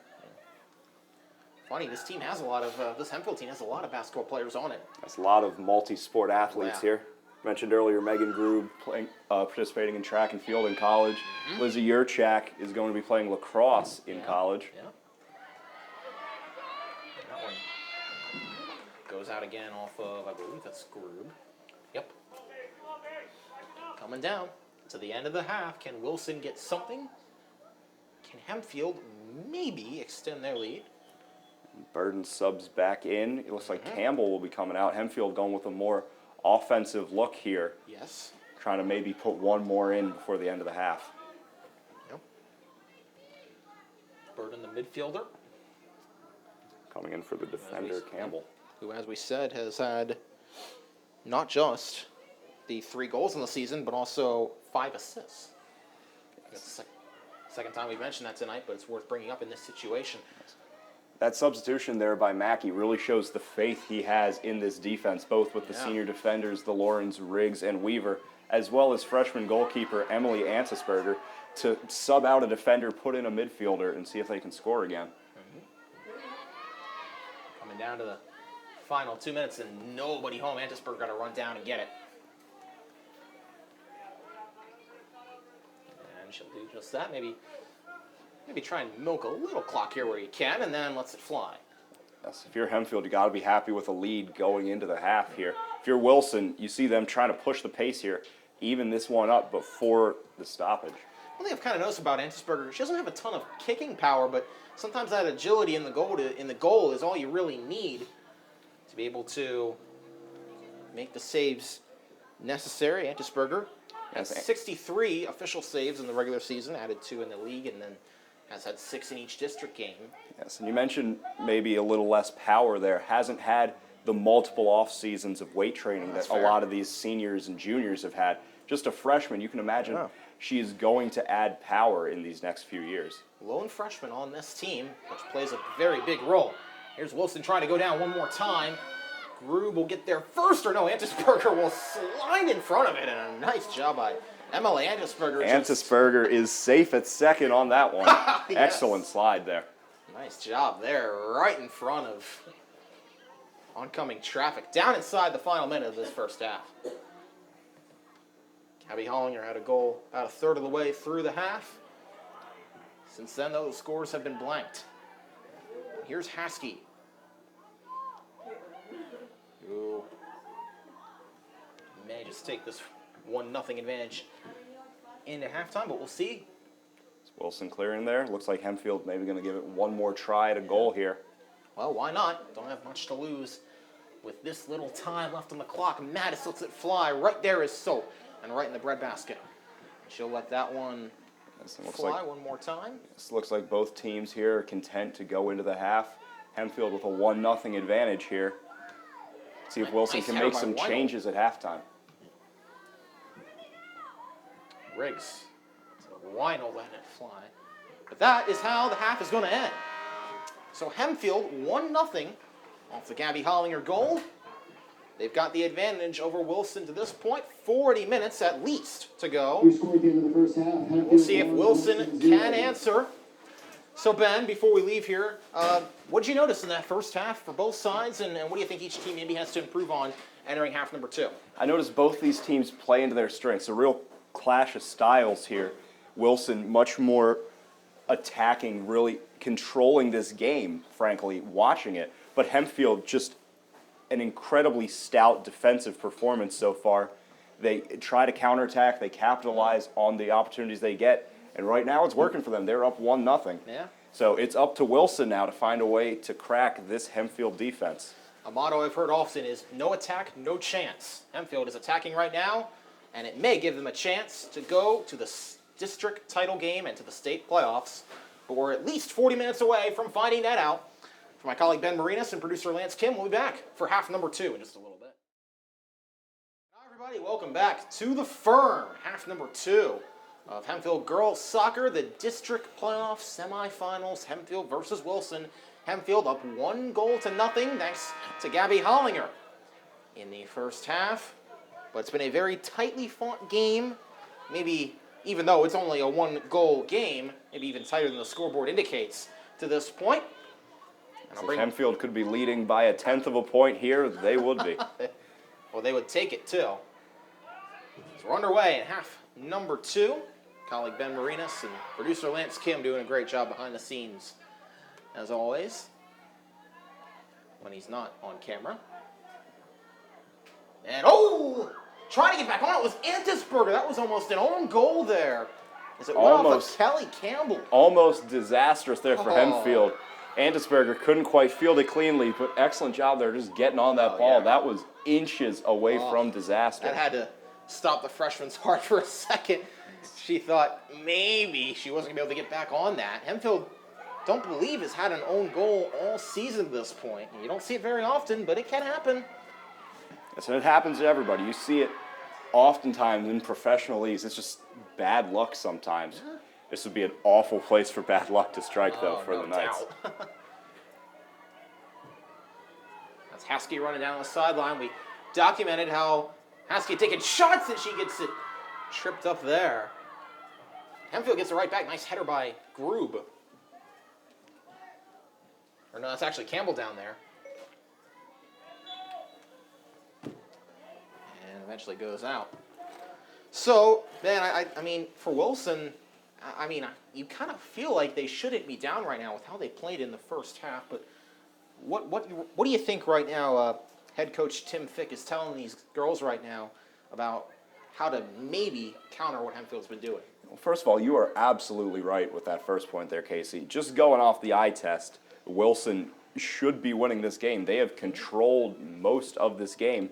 Funny, this team has a lot of, this Hempfield team has a lot of basketball players on it. There's a lot of multi-sport athletes here. Mentioned earlier, Megan Grube participating in track and field in college. Lizzie Jurczyk is going to be playing lacrosse in college. Yeah. That one goes out again off of, I believe that's Grube. Yep. Coming down to the end of the half. Can Wilson get something? Can Hempfield maybe extend their lead? Burden subs back in. It looks like Campbell will be coming out. Hempfield going with a more offensive look here. Yes. Trying to maybe put one more in before the end of the half. Yep. Burden, the midfielder. Coming in for the defender, Campbell. Who, as we said, has had not just the 3 goals in the season, but also 5 assists. That's the second time we've mentioned that tonight, but it's worth bringing up in this situation. That substitution there by Mackey really shows the faith he has in this defense, both with the senior defenders, the Lawrence, Riggs, and Weaver, as well as freshman goalkeeper Emily Antisberger, to sub out a defender, put in a midfielder, and see if they can score again. Coming down to the final 2 minutes and nobody home. Antisberger got to run down and get it. And she'll do just that. Maybe try and milk a little clock here where you can, and then lets it fly. Yes, if you're Hempfield, you got to be happy with a lead going into the half here. If you're Wilson, you see them trying to push the pace here, even this one up before the stoppage. One thing I've kind of noticed about Antisberger, she doesn't have a ton of kicking power, but sometimes that agility in the goal is all you really need to be able to make the saves necessary. Antisberger has 63 official saves in the regular season, added 2 in the league, and then has had 6 in each district game. Yes, and you mentioned maybe a little less power there. Hasn't had the multiple off seasons of weight training that a lot of these seniors and juniors have had. Just a freshman, you can imagine she is going to add power in these next few years. Lone freshman on this team, which plays a very big role. Here's Wilson trying to go down one more time. Grube will get there first, or no, Antisberger will slide in front of it, and a nice job by Emily Antisberger. Antisberger is safe at second on that one. Yes. Excellent slide there. Nice job there, right in front of oncoming traffic, down inside the final minute of this first half. Abby Hollinger had a goal about a third of the way through the half. Since then, those scores have been blanked. Here's Haskey, who may just take this 1-0 advantage into halftime, but we'll see. It's Wilson clearing there. Looks like Hempfield maybe going to give it one more try at a goal here. Well, why not? Don't have much to lose with this little time left on the clock. Mattis lets it fly. Right there is Soap, and right in the breadbasket. She'll let that one fly one more time. This looks like both teams here are content to go into the half. Hempfield with a 1-0 advantage here. See if Wilson can make some changes at halftime. Riggs. So Weinel letting it fly. But that is how the half is going to end. So Hempfield 1-0 off the Gabby Hollinger goal. They've got the advantage over Wilson to this point. 40 minutes at least to go. We'll see if Wilson can answer. So Ben, before we leave here, what did you notice in that first half for both sides, and what do you think each team maybe has to improve on entering half number 2? I noticed both these teams play into their strengths. A real clash of styles here. Wilson much more attacking, really controlling this game, frankly, watching it. But Hempfield, just an incredibly stout defensive performance so far. They try to counterattack, they capitalize on the opportunities they get, and right now it's working for them. They're up 1-0. Yeah. So it's up to Wilson now to find a way to crack this Hempfield defense. A motto I've heard often is no attack, no chance. Hempfield is attacking right now, and it may give them a chance to go to the district title game and to the state playoffs. But we're at least 40 minutes away from finding that out. For my colleague Ben Marinas and producer Lance Kim, we'll be back for half number 2 in just a little bit. Hi everybody, welcome back to the Firm, half number 2 of Hempfield girls soccer, the district playoff semifinals, Hempfield versus Wilson. Hempfield up 1-0 thanks to Gabby Hollinger in the first half. But it's been a very tightly fought game, maybe even though it's only a 1-goal game, maybe even tighter than the scoreboard indicates to this point. If Hempfield could be leading by 1/10 of a point here, they would be. Well, they would take it too. So we're underway in half number 2. Colleague Ben Marinas and producer Lance Kim doing a great job behind the scenes, as always, when he's not on camera. And trying to get back on it was Antisberger. That was almost an own goal there. As it went off of Kelly Campbell. Almost disastrous there for Hempfield. Antisberger couldn't quite field it cleanly, but excellent job there just getting on that ball. Yeah. That was inches away from disaster. That had to stop the freshman's heart for a second. She thought maybe she wasn't going to be able to get back on that. Hempfield, don't believe, has had an own goal all season at this point. You don't see it very often, but it can happen. Yes, and it happens to everybody. You see it oftentimes in professional leagues, it's just bad luck sometimes. Yeah. This would be an awful place for bad luck to strike, though, for no the Knights. doubt. That's Haskey running down the sideline. We documented how Haskey taking shots and she gets it tripped up there. Hempfield gets it right back. Nice header by Grube. Or no, that's actually Campbell down there. And eventually goes out. So, man, I mean, for Wilson, I mean, you kind of feel like they shouldn't be down right now with how they played in the first half. But what do you think right now? Head coach Tim Fick is telling these girls right now about how to maybe counter what Hempfield's been doing. Well, first of all, you are absolutely right with that first point there, Kasey. Just going off the eye test, Wilson should be winning this game. They have controlled most of this game.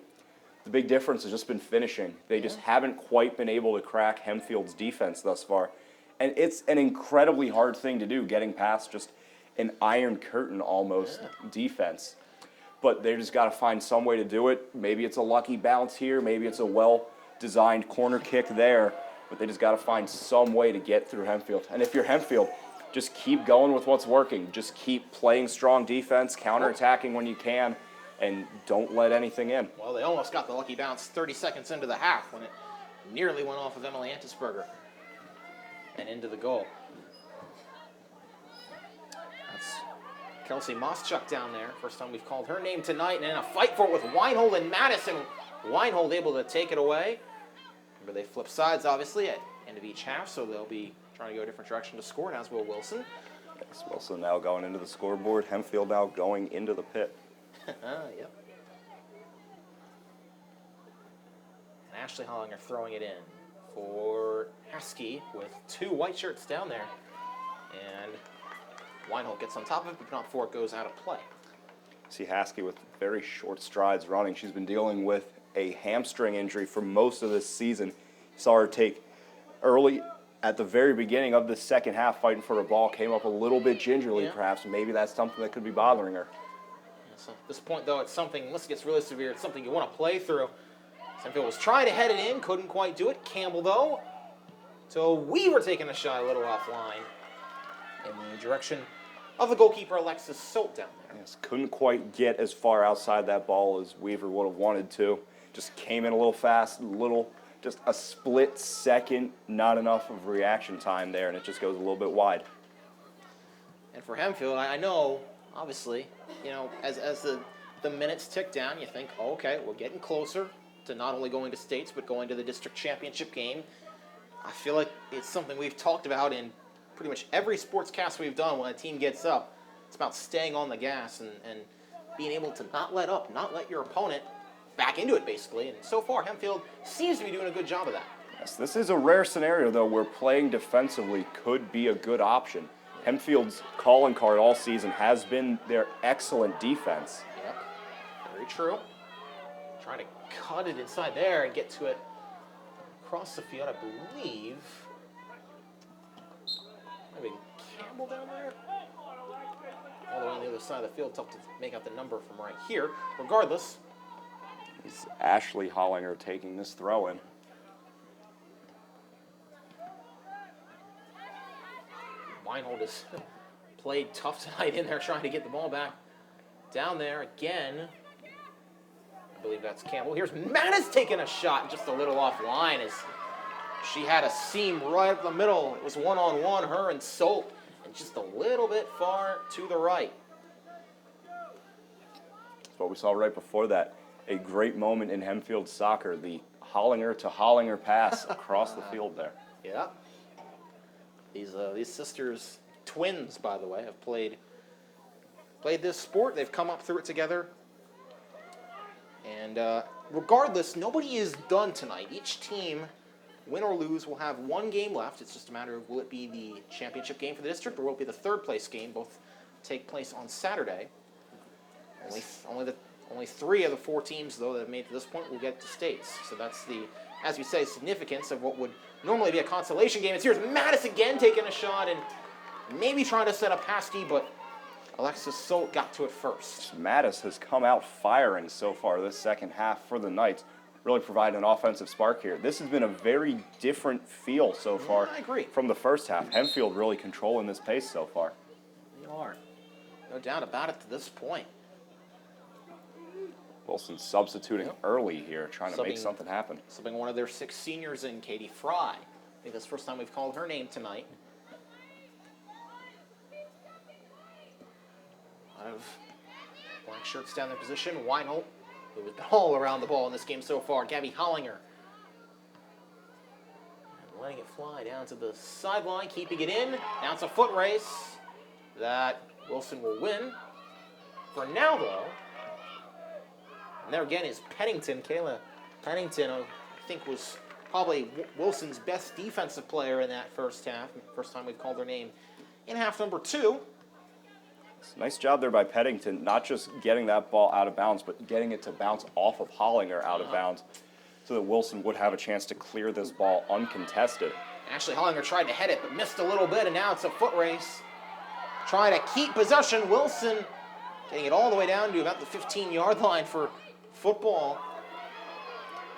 The big difference has just been finishing. They just haven't quite been able to crack Hempfield's defense thus far. And it's an incredibly hard thing to do, getting past just an iron curtain almost defense. But they just got to find some way to do it. Maybe it's a lucky bounce here. Maybe it's a well-designed corner kick there. But they just got to find some way to get through Hempfield. And if you're Hempfield, just keep going with what's working. Just keep playing strong defense, counterattacking when you can, and don't let anything in. Well, they almost got the lucky bounce 30 seconds into the half when it nearly went off of Emily Antisberger and into the goal. That's Kelsey Moschuk down there. First time we've called her name tonight, and in a fight for it with Weinhold and Madison. Weinhold able to take it away. Remember, they flip sides, obviously, at end of each half, so they'll be trying to go a different direction to score, and as will Wilson. Yes, Wilson now going into the scoreboard. Hempfield now going into the pit. Yep. And Ashley Hollinger throwing it in for Haskey with two white shirts down there. And Weinhold gets on top of it, but not before it goes out of play. See Haskey with very short strides running. She's been dealing with a hamstring injury for most of this season. Saw her take early at the very beginning of the second half fighting for a ball, came up a little bit gingerly perhaps. Maybe that's something that could be bothering her. So at this point, though, it's something, unless it gets really severe, it's something you want to play through. Hempfield was trying to head it in, couldn't quite do it. Campbell, though. So Weaver taking a shot a little offline in the direction of the goalkeeper, Alexis Solt, down there. Yes, couldn't quite get as far outside that ball as Weaver would have wanted to. Just came in a little fast, just a split second, not enough of reaction time there, and it just goes a little bit wide. And for Hempfield, I know, obviously, you know, as the minutes tick down, you think, oh, okay, we're getting closer to not only going to states, but going to the district championship game. I feel like it's something we've talked about in pretty much every sportscast we've done. When a team gets up, it's about staying on the gas and being able to not let up, not let your opponent back into it, basically. And so far, Hempfield seems to be doing a good job of that. Yes, this is a rare scenario, though, where playing defensively could be a good option. Hempfield's calling card all season has been their excellent defense. Yep, very true. Trying to cut it inside there and get to it across the field, I believe. Maybe Campbell down there? All the way on the other side of the field, tough to make out the number from right here. Regardless, it's Ashley Hollinger taking this throw in. Weinhold has played tough tonight in there trying to get the ball back down there again. I believe that's Campbell. Here's Mattis taking a shot just a little offline as she had a seam right up the middle. It was one-on-one, her and Solt, and just a little bit far to the right. That's what we saw right before that. A great moment in Hempfield soccer, the Hollinger to Hollinger pass across the field there. Yeah. These sisters, twins, by the way, have played this sport. They've come up through it together. And regardless, nobody is done tonight. Each team, win or lose, will have one game left. It's just a matter of will it be the championship game for the district or will it be the third place game? Both take place on Saturday. Only 3 of the 4 teams, though, that have made it to this point will get to states. So that's the, as we say, significance of what would normally be a consolation game. It's here's Mattis again taking a shot and maybe trying to set up Haskey, but Alexis Solt got to it first. Mattis has come out firing so far this second half for the Knights. really provide an offensive spark here. This has been a very different feel so far I agree. from the first half. Hempfield really controlling this pace so far. They are. No doubt about it to this point. Wilson substituting early here, trying to make something happen. Subbing one of their 6 seniors in, Katie Fry. I think that's the first time we've called her name tonight. A lot of black shirts down their position. Weinholt, who has been all around the ball in this game so far. Gabby Hollinger. And letting it fly down to the sideline, keeping it in. Now it's a foot race that Wilson will win. For now, though, and there again is Pennington. Kayla Pennington, I think, was probably Wilson's best defensive player in that first half. First time we've called her name in half number 2. Nice job there by Pennington, not just getting that ball out of bounds, but getting it to bounce off of Hollinger out of bounds so that Wilson would have a chance to clear this ball uncontested. Ashley Hollinger tried to head it, but missed a little bit, and now it's a foot race. Trying to keep possession. Wilson getting it all the way down to about the 15-yard line for football.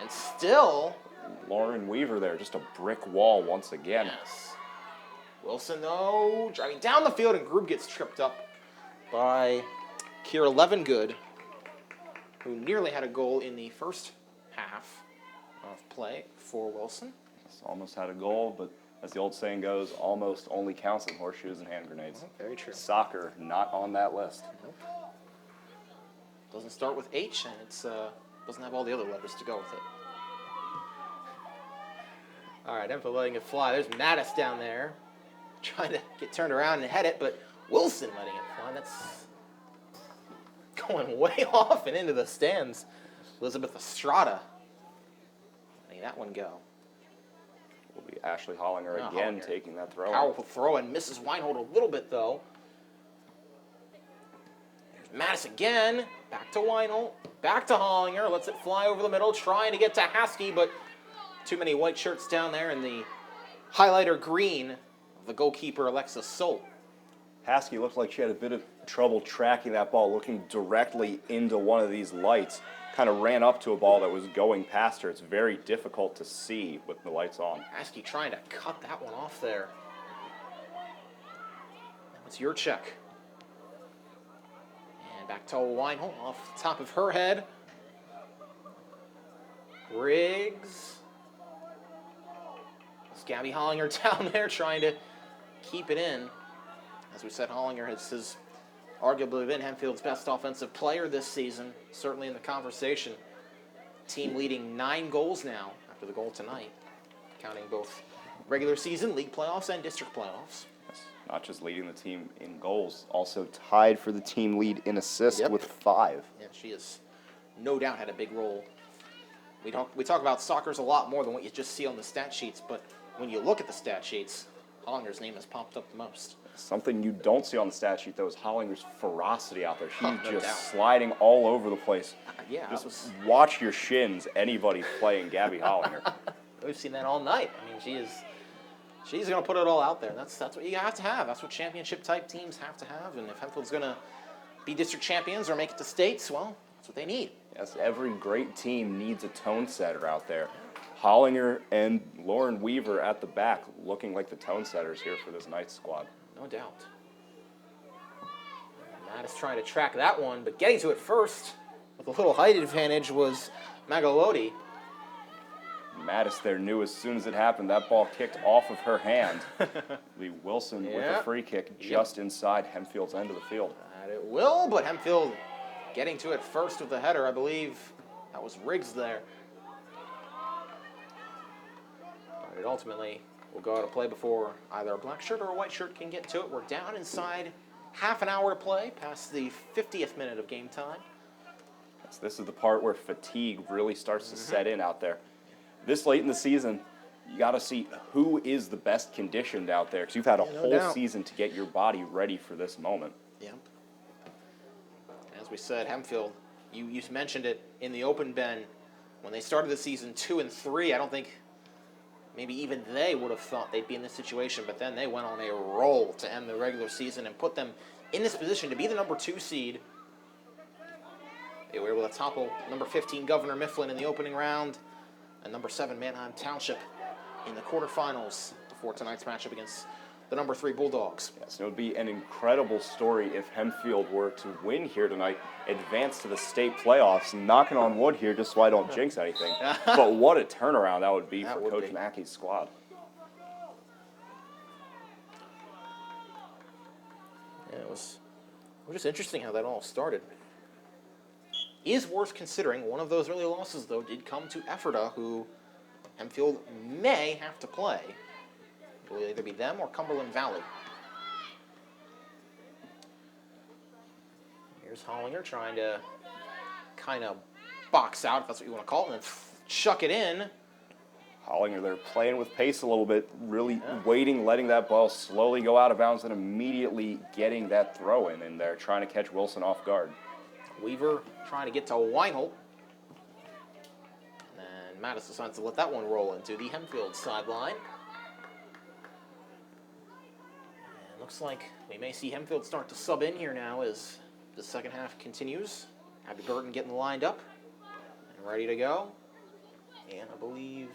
And still, Lauren Weaver there, just a brick wall once again. yes. Wilson, though, driving down the field, and Grube gets tripped up by Kira Levengood, who nearly had a goal in the first half of play for Wilson. Almost had a goal, but as the old saying goes, almost only counts in horseshoes and hand grenades. Very true. Soccer, not on that list. Nope. Doesn't start with H, and it's doesn't have all the other letters to go with it. All right, Hempfield letting it fly. There's Mattis down there, trying to get turned around and head it, but Wilson letting it fly. That's going way off and into the stands. Elizabeth Estrada letting that one go. Will be Ashley Hollinger Oh, again Hollinger. taking that throw. Powerful throw, and misses Weinhold a little bit, though. There's Mattis again. Back to Weinhold. Back to Hollinger. Lets it fly over the middle, trying to get to Haskey, but too many white shirts down there, and the highlighter green of the goalkeeper, Alexis Solt. Haskey looked like she had a bit of trouble tracking that ball, looking directly into one of these lights. Kind of ran up to a ball that was going past her. It's very difficult to see with the lights on. Haskey trying to cut that one off there. It's your check. And back to Weinhold off the top of her head. Riggs. It's Gabby Hollinger down there trying to keep it in. As we said, Hollinger has arguably been Hempfield's best offensive player this season, certainly in the conversation. Team leading 9 goals now after the goal tonight, counting both regular season, league playoffs, and district playoffs. Yes, not just leading the team in goals, also tied for the team lead in assists with 5. Yeah, she has no doubt had a big role. We talk about Sockers a lot more than what you just see on the stat sheets, but when you look at the stat sheets, Hollinger's name has popped up the most. Something you don't see on the stat sheet, though, is Hollinger's ferocity out there. She's No just doubt. sliding all over the place. Yeah, Just watch your shins, anybody playing Gabby Hollinger. we've seen that all night. I mean, she's going to put it all out there. That's what you have to have. That's what championship-type teams have to have. And if Hempfield's going to be district champions or make it to states, well, that's what they need. Yes, every great team needs a tone setter out there. Hollinger and Lauren Weaver at the back looking like the tone setters here for this Knights squad. No doubt. Matt is trying to track that one, but getting to it first with a little height advantage was Magalodi. Mattis there knew as soon as it happened, that ball kicked off of her hand. Lee Wilson with a free kick just inside Hempfield's end of the field. And it will, but Hempfield getting to it first with the header. I believe that was Riggs there. But it ultimately will go out of play before either a black shirt or a white shirt can get to it. We're down inside half an hour to play, past the 50th minute of game time. Yes, this is the part where fatigue really starts to set in out there. This late in the season, you got to see who is the best conditioned out there, because you've had a whole season to get your body ready for this moment. Yep. As we said, Hempfield, you mentioned it in the open, Ben. When they started the season 2-3, I don't think maybe even they would have thought they'd be in this situation, but then they went on a roll to end the regular season and put them in this position to be the number 2 seed. They were able to topple number 15 Governor Mifflin in the opening round and number 7 Manheim Township in the quarterfinals before tonight's matchup against the number 3 Bulldogs. Yes, it would be an incredible story if Hempfield were to win here tonight, advance to the state playoffs, knocking on wood here just so I don't jinx anything. But what a turnaround that would be for Coach Mackey's squad. Yeah, it was just interesting how that all started. Is worth considering one of those early losses, though, did come to Ephrata, who Hempfield may have to play. It will either be them or Cumberland Valley. Here's Hollinger trying to kind of box out, if that's what you want to call it, and then chuck it in. Hollinger, they're playing with pace a little bit, really waiting, letting that ball slowly go out of bounds, and immediately getting that throw in there, trying to catch Wilson off guard. Weaver trying to get to Weinholt. And then Mattis decides to let that one roll into the Hempfield sideline. And looks like we may see Hempfield start to sub in here now as the second half continues. Abby Burton getting lined up and ready to go. And I believe,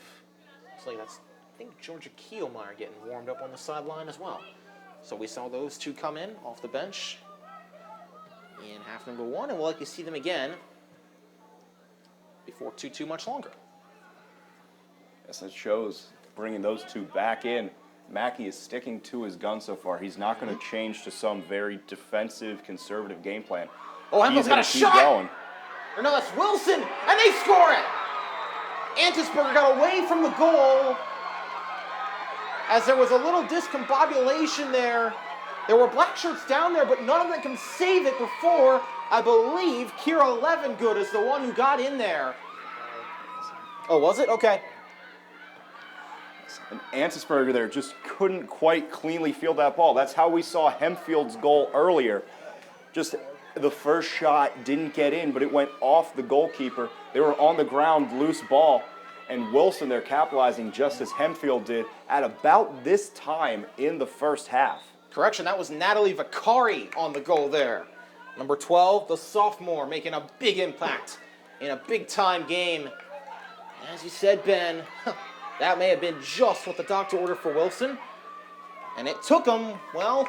looks like that's, I think Georgia Kielmeyer getting warmed up on the sideline as well. So we saw those two come in off the bench in half number 1, and we'll likely see them again before too much longer. Yes, it shows bringing those two back in. Mackey is sticking to his gun so far. He's not going to change to some very defensive, conservative game plan. Oh, Hempfield's got a shot! Going. Or no, that's Wilson, and they score it! Antisberger got away from the goal as there was a little discombobulation there. There were black shirts down there, but none of them can save it before, I believe, Kira Levengood is the one who got in there. Oh, was it? Okay. And Antisberger there just couldn't quite cleanly field that ball. That's how we saw Hempfield's goal earlier. Just the first shot didn't get in, but it went off the goalkeeper. They were on the ground, loose ball. And Wilson there capitalizing just as Hempfield did at about this time in the first half. Correction, that was Natalie Vicari on the goal there. Number 12, the sophomore, making a big impact in a big-time game. As you said, Ben, that may have been just what the doctor ordered for Wilson. And it took them, well,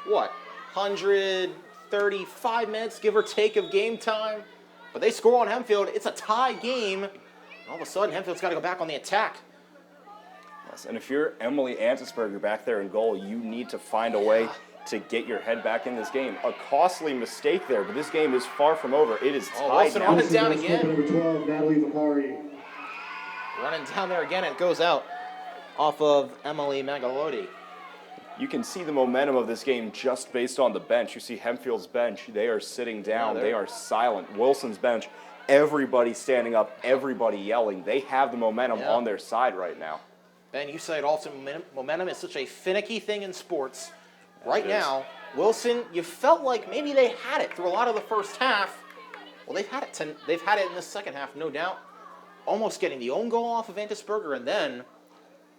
what, 135 minutes, give or take, of game time. But they score on Hempfield. It's a tie game. And all of a sudden, Hempfield's got to go back on the attack. And if you're Emily Antisberger back there in goal, you need to find a way to get your head back in this game. A costly mistake there, but this game is far from over. It is tied Wilson now. running down again. Number 12, Natalie Vicari. Running down there again, it goes out off of Emily Magalotti. You can see the momentum of this game just based on the bench. You see Hempfield's bench, they are sitting down, they are silent. Wilson's bench, everybody standing up, everybody yelling. They have the momentum on their side right now. Ben, you said also momentum is such a finicky thing in sports. Right now, Wilson, you felt like maybe they had it through a lot of the first half. Well, they've had it in the second half, no doubt. Almost getting the own goal off of Antisberger, and then it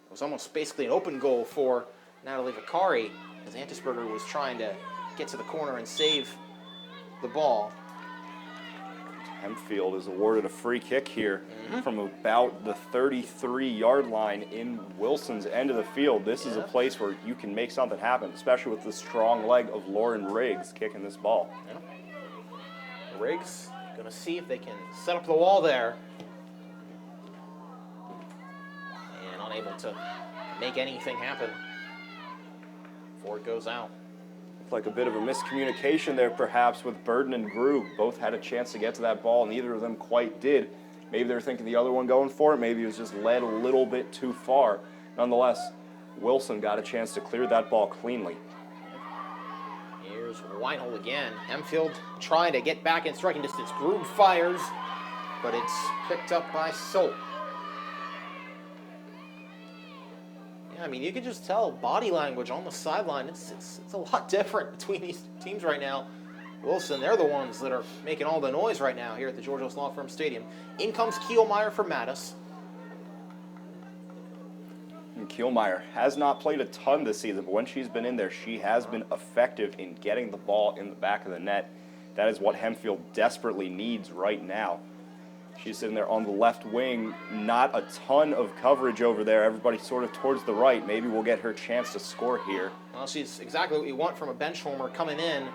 was almost basically an open goal for Natalie Vicari as Antisberger was trying to get to the corner and save the ball. Hempfield is awarded a free kick here from about the 33-yard line in Wilson's end of the field. This is a place where you can make something happen, especially with the strong leg of Lauren Riggs kicking this ball. Riggs going to see if they can set up the wall there. And unable to make anything happen before it goes out. Like a bit of a miscommunication there perhaps with Burden and Grue. Both had a chance to get to that ball, neither of them quite did. Maybe they're thinking the other one going for it, maybe it was just led a little bit too far. Nonetheless, Wilson got a chance to clear that ball cleanly. Here's Weinhold again. Hempfield trying to get back in striking distance. Grue fires, but it's picked up by Solt. Yeah, I mean, you can just tell body language on the sideline. It's a lot different between these teams right now. Wilson, they're the ones that are making all the noise right now here at the George Wilson Law Firm Stadium. In comes Kielmeyer for Mattis. And Kielmeyer has not played a ton this season, but when she's been in there, she has been effective in getting the ball in the back of the net. That is what Hempfield desperately needs right now. She's sitting there on the left wing, not a ton of coverage over there. Everybody sort of towards the right. Maybe we'll get her chance to score here. Well, she's exactly what you want from a bench warmer coming in,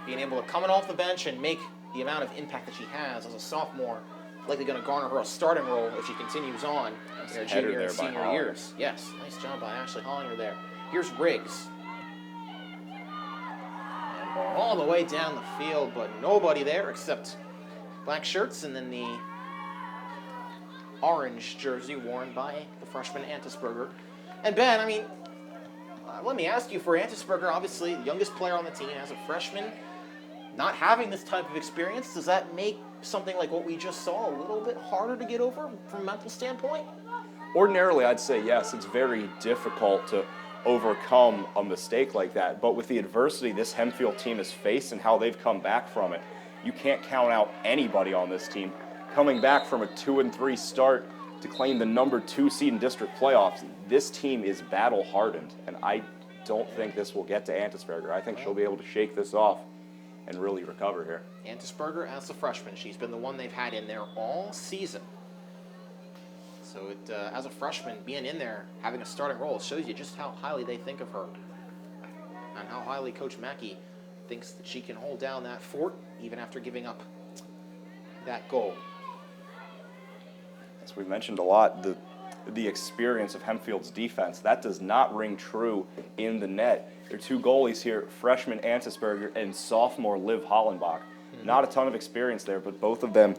being able to come in off the bench and make the amount of impact that she has as a sophomore. Likely going to garner her a starting role if she continues on in her junior and senior years. Yes, nice job by Ashley Hollinger there. Here's Riggs. And all the way down the field, but nobody there except black shirts and then the orange jersey worn by the freshman Antisberger. And Ben, I mean, let me ask you, for Antisberger, obviously the youngest player on the team as a freshman, not having this type of experience, does that make something like what we just saw a little bit harder to get over from a mental standpoint? Ordinarily, I'd say yes. It's very difficult to overcome a mistake like that. But with the adversity this Hempfield team has faced and how they've come back from it, you can't count out anybody on this team. Coming back from a 2-3 start to claim the number 2 seed in district playoffs, this team is battle hardened, and I don't think this will get to Antisberger. I think she'll be able to shake this off and really recover here. Antisberger as a freshman, she's been the one they've had in there all season. So as a freshman, being in there, having a starting role, shows you just how highly they think of her and how highly Coach Mackey thinks that she can hold down that fort even after giving up that goal. As we mentioned a lot, the experience of Hempfield's defense, that does not ring true in the net. There are 2 goalies here, freshman Antisberger and sophomore Liv Hollenbach. Not a ton of experience there, but both of them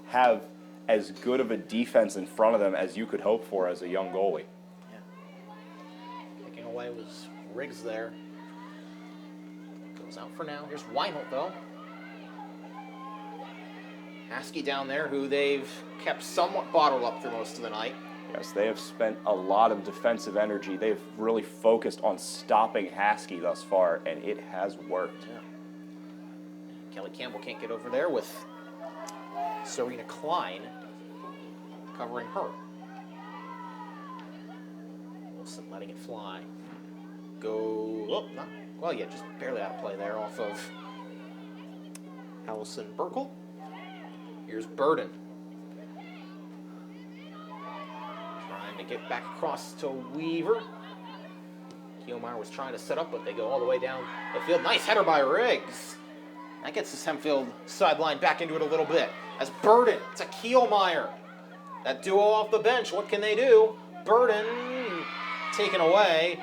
have as good of a defense in front of them as you could hope for as a young goalie. Yeah. Picking away was Riggs there. Goes out for now. Here's Weinholt, though. Askey down there, who they've kept somewhat bottled up through most of the night. Yes, they have spent a lot of defensive energy. They've really focused on stopping Haskey thus far, and it has worked. Yeah. Kelly Campbell can't get over there with Serena Klein covering her. Wilson letting it fly. Just barely out of play there off of Allison Burkle. Here's Burden. Trying to get back across to Weaver. Kielmeyer was trying to set up, but they go all the way down the field. Nice header by Riggs. That gets this Hempfield sideline back into it a little bit. As Burden to Kielmeyer. That duo off the bench, what can they do? Burden taken away.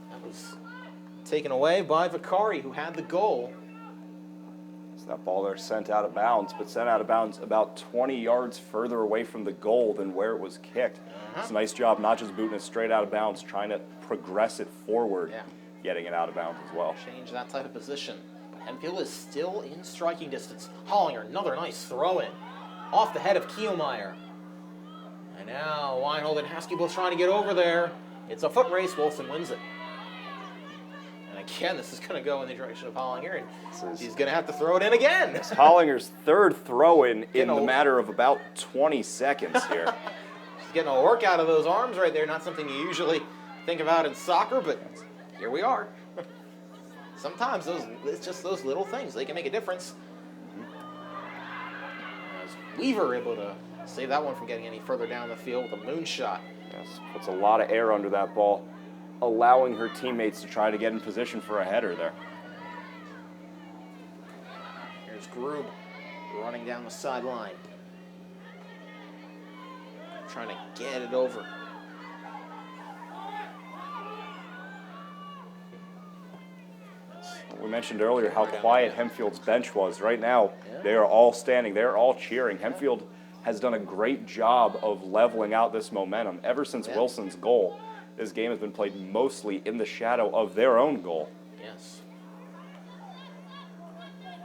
That was taken away by Vicari, who had the goal. So that ball there sent out of bounds, but sent out of bounds about 20 yards further away from the goal than where it was kicked. It's a nice job, not just booting it straight out of bounds, trying to progress it forward, getting it out of bounds as well. Change that type of position. But Hempfield is still in striking distance. Hollinger, another nice throw-in. Off the head of Kielmeyer. And now Weinhold and Haskey both trying to get over there. It's a foot race. Wilson wins it. And again, this is going to go in the direction of Hollinger, and he's going to have to throw it in again. It's Hollinger's 3rd throw-in in the matter of about 20 seconds here. She's getting a work out of those arms right there. Not something you usually think about in soccer, but here we are. Sometimes it's just those little things. They can make a difference. As Weaver able to save that one from getting any further down the field with a moonshot. Yes, puts a lot of air under that ball, allowing her teammates to try to get in position for a header there. Here's Grube running down the sideline. Trying to get it over. We mentioned earlier how quiet Hempfield's bench was. Right now, they are all standing. They are all cheering. Hempfield has done a great job of leveling out this momentum. Ever since Wilson's goal, this game has been played mostly in the shadow of their own goal. Yes.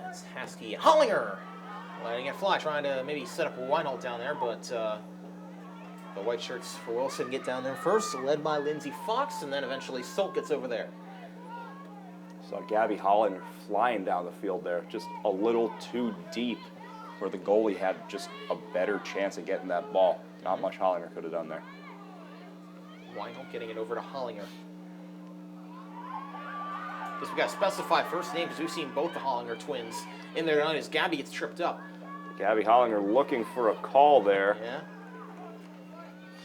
That's Haskey. Hollinger letting it fly, trying to maybe set up a Weinhold down there, but the white shirts for Wilson get down there first, led by Lindsay Fox, and then eventually Solt gets over there. Saw Gabby Hollinger flying down the field there, just a little too deep, where the goalie had just a better chance of getting that ball. Not much Hollinger could have done there. Weinhold getting it over to Hollinger. Because we got to specify first name because we've seen both the Hollinger twins in there tonight as Gabby gets tripped up. Gabby Hollinger looking for a call there. Yeah.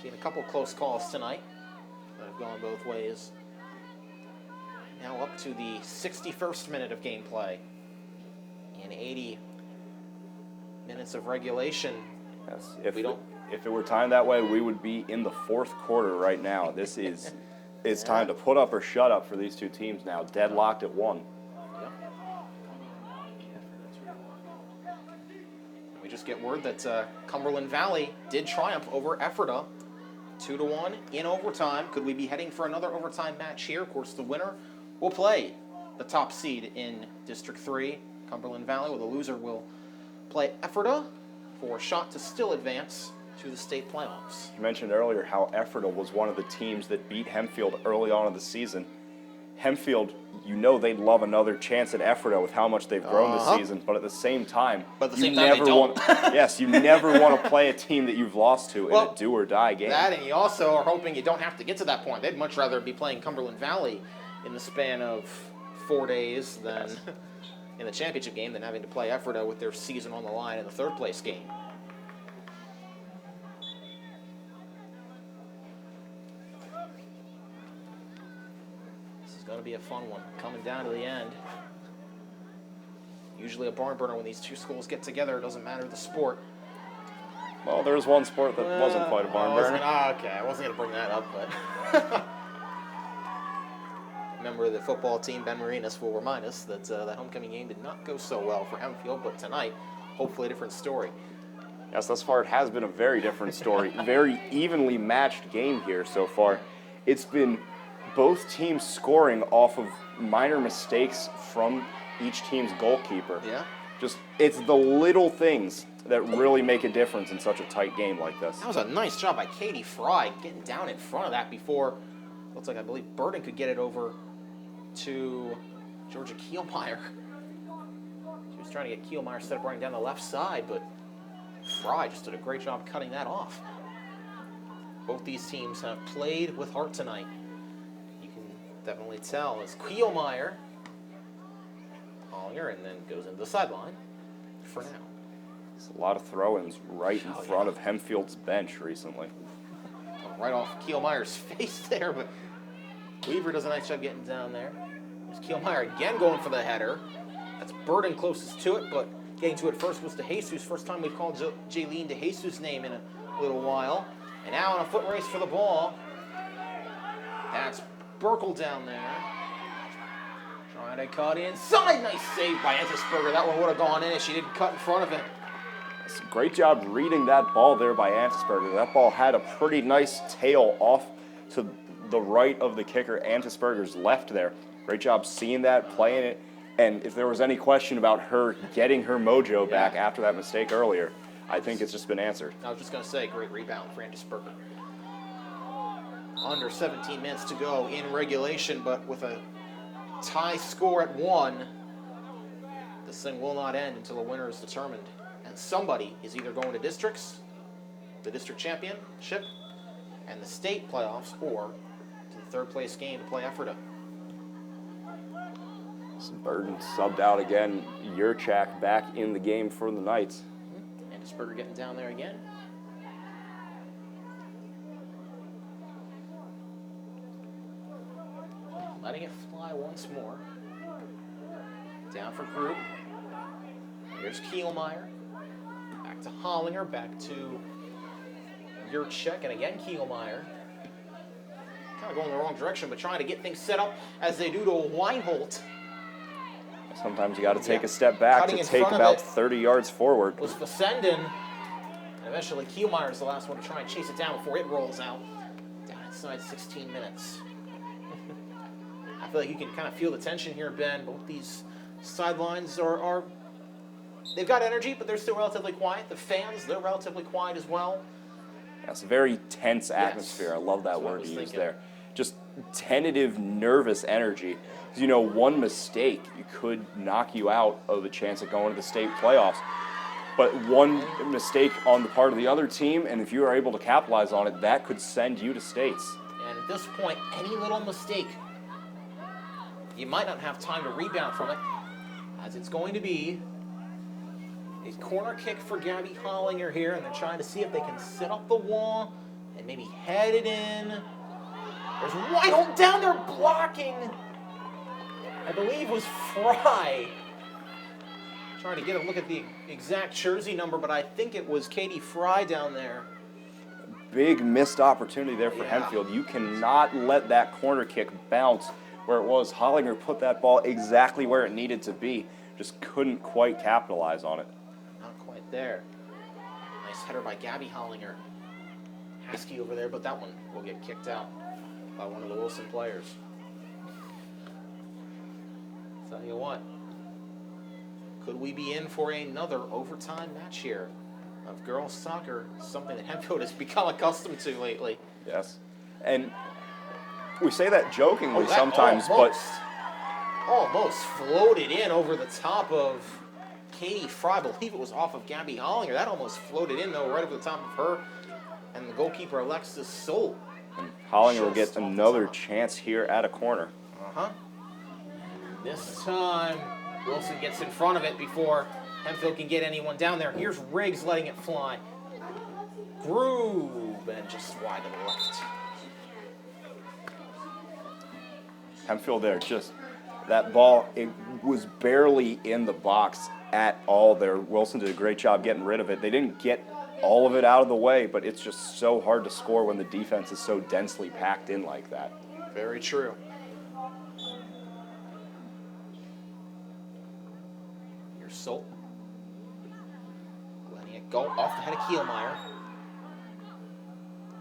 Seen a couple close calls tonight that have gone both ways. Now up to the 61st minute of gameplay in 80 minutes of regulation. Yes, if it were timed that way, we would be in the fourth quarter right now. This is, it's time to put up or shut up for these two teams now. Deadlocked at 1. We just get word that Cumberland Valley did triumph over Ephrata, 2-1 in overtime. Could we be heading for another overtime match here? Of course, the winner will play the top seed in District 3, Cumberland Valley, while the loser will play Ephrata for a shot to still advance to the state playoffs. You mentioned earlier how Ephrata was one of the teams that beat Hempfield early on in the season. Hempfield, you know they'd love another chance at Ephrata with how much they've grown this season, but at the same time, they don't. Yes, you never want to play a team that you've lost to in a do-or-die game. That, and you also are hoping you don't have to get to that point. They'd much rather be playing Cumberland Valley in the span of 4 days than in the championship game than having to play Ephrata with their season on the line in the third place game. This is going to be a fun one, coming down to the end. Usually a barn burner when these two schools get together. It doesn't matter the sport. Well, there's one sport that wasn't quite a barn burner. Okay, I wasn't going to bring that up, but... Member of the football team, Ben Marinas, will remind us that the homecoming game did not go so well for Hempfield, but tonight, hopefully a different story. Yes, thus far it has been a very different story. Very evenly matched game here so far. It's been both teams scoring off of minor mistakes from each team's goalkeeper. Yeah. Just, it's the little things that really make a difference in such a tight game like this. That was a nice job by Katie Fry getting down in front of that before, looks like I believe Burden could get it over to Georgia Kielmeyer. She was trying to get Kielmeyer set up running down the left side, but Fry just did a great job cutting that off. Both these teams have played with heart tonight. You can definitely tell as Kielmeyer, Hollinger, and then goes into the sideline for now. There's a lot of throw-ins right in front of Hempfield's bench recently. Right off Kielmeyer's face there, but Weaver does a nice job getting down there. There's Kielmeyer again going for the header. That's Burden closest to it, but getting to it first was DeJesus. First time we've called Jaylene DeJesus' name in a little while. And now on a foot race for the ball. That's Burkle down there. Trying to cut inside. Nice save by Antisberger. That one would have gone in if she didn't cut in front of it. Great job reading that ball there by Antisberger. That ball had a pretty nice tail off to the right of the kicker, Antisberger's left there. Great job seeing that, playing it, and if there was any question about her getting her mojo back after that mistake earlier, I think it's just been answered. I was just going to say, great rebound for Antisberger. Under 17 minutes to go in regulation, but with a tie score at 1, this thing will not end until a winner is determined. And somebody is either going to districts, the district championship, and the state playoffs, or to the third place game to play Ephrata. Burden subbed out again. Yurchak back in the game for the Knights. Antisberger getting down there again. Letting it fly once more. Down for group. Here's Kielmeyer. Back to Hollinger, back to Yurchak, and again Kielmeyer. Kind of going the wrong direction, but trying to get things set up as they do to Weinholt. Sometimes you got to take a step back Cutting to in take front of about it 30 yards forward. Was Fessenden. And eventually Kielmeyer is the last one to try and chase it down before it rolls out. Down inside 16 minutes. I feel like you can kind of feel the tension here, Ben. Both these sidelines are they've got energy, but they're still relatively quiet. The fans, they're relatively quiet as well. That's a very tense atmosphere. I love that word you used there. Just tentative, nervous energy. You know, one mistake could knock you out of the chance of going to the state playoffs. But one mistake on the part of the other team, and if you are able to capitalize on it, that could send you to states. And at this point, any little mistake you might not have time to rebound from it, as it's going to be a corner kick for Gabby Hollinger here, and they're trying to see if they can sit up the wall and maybe head it in. There's White down there blocking. I believe it was Fry. Trying to get a look at the exact jersey number, but I think it was Katie Fry down there. Big missed opportunity there for Hempfield. You cannot let that corner kick bounce where it was. Hollinger put that ball exactly where it needed to be. Just couldn't quite capitalize on it. Not quite there. Nice header by Gabby Hollinger. Haskey over there, but that one will get kicked out by one of the Wilson players. Tell you what, could we be in for another overtime match here of girls soccer, something that Hempfield has become accustomed to lately? Yes. And we say that jokingly that sometimes, almost floated in over the top of Katie Fry. I believe it was off of Gabby Hollinger. That almost floated in, though, right over the top of her and the goalkeeper, Alexis Soult. And Hollinger will get another chance here at a corner. This time, Wilson gets in front of it before Hempfield can get anyone down there. Here's Riggs letting it fly. Groove, and just wide to the left. Hempfield there, just that ball, it was barely in the box at all there. Wilson did a great job getting rid of it. They didn't get all of it out of the way, but it's just so hard to score when the defense is so densely packed in like that. Very true. Here's Soult. Letting it go off the head of Kielmeyer.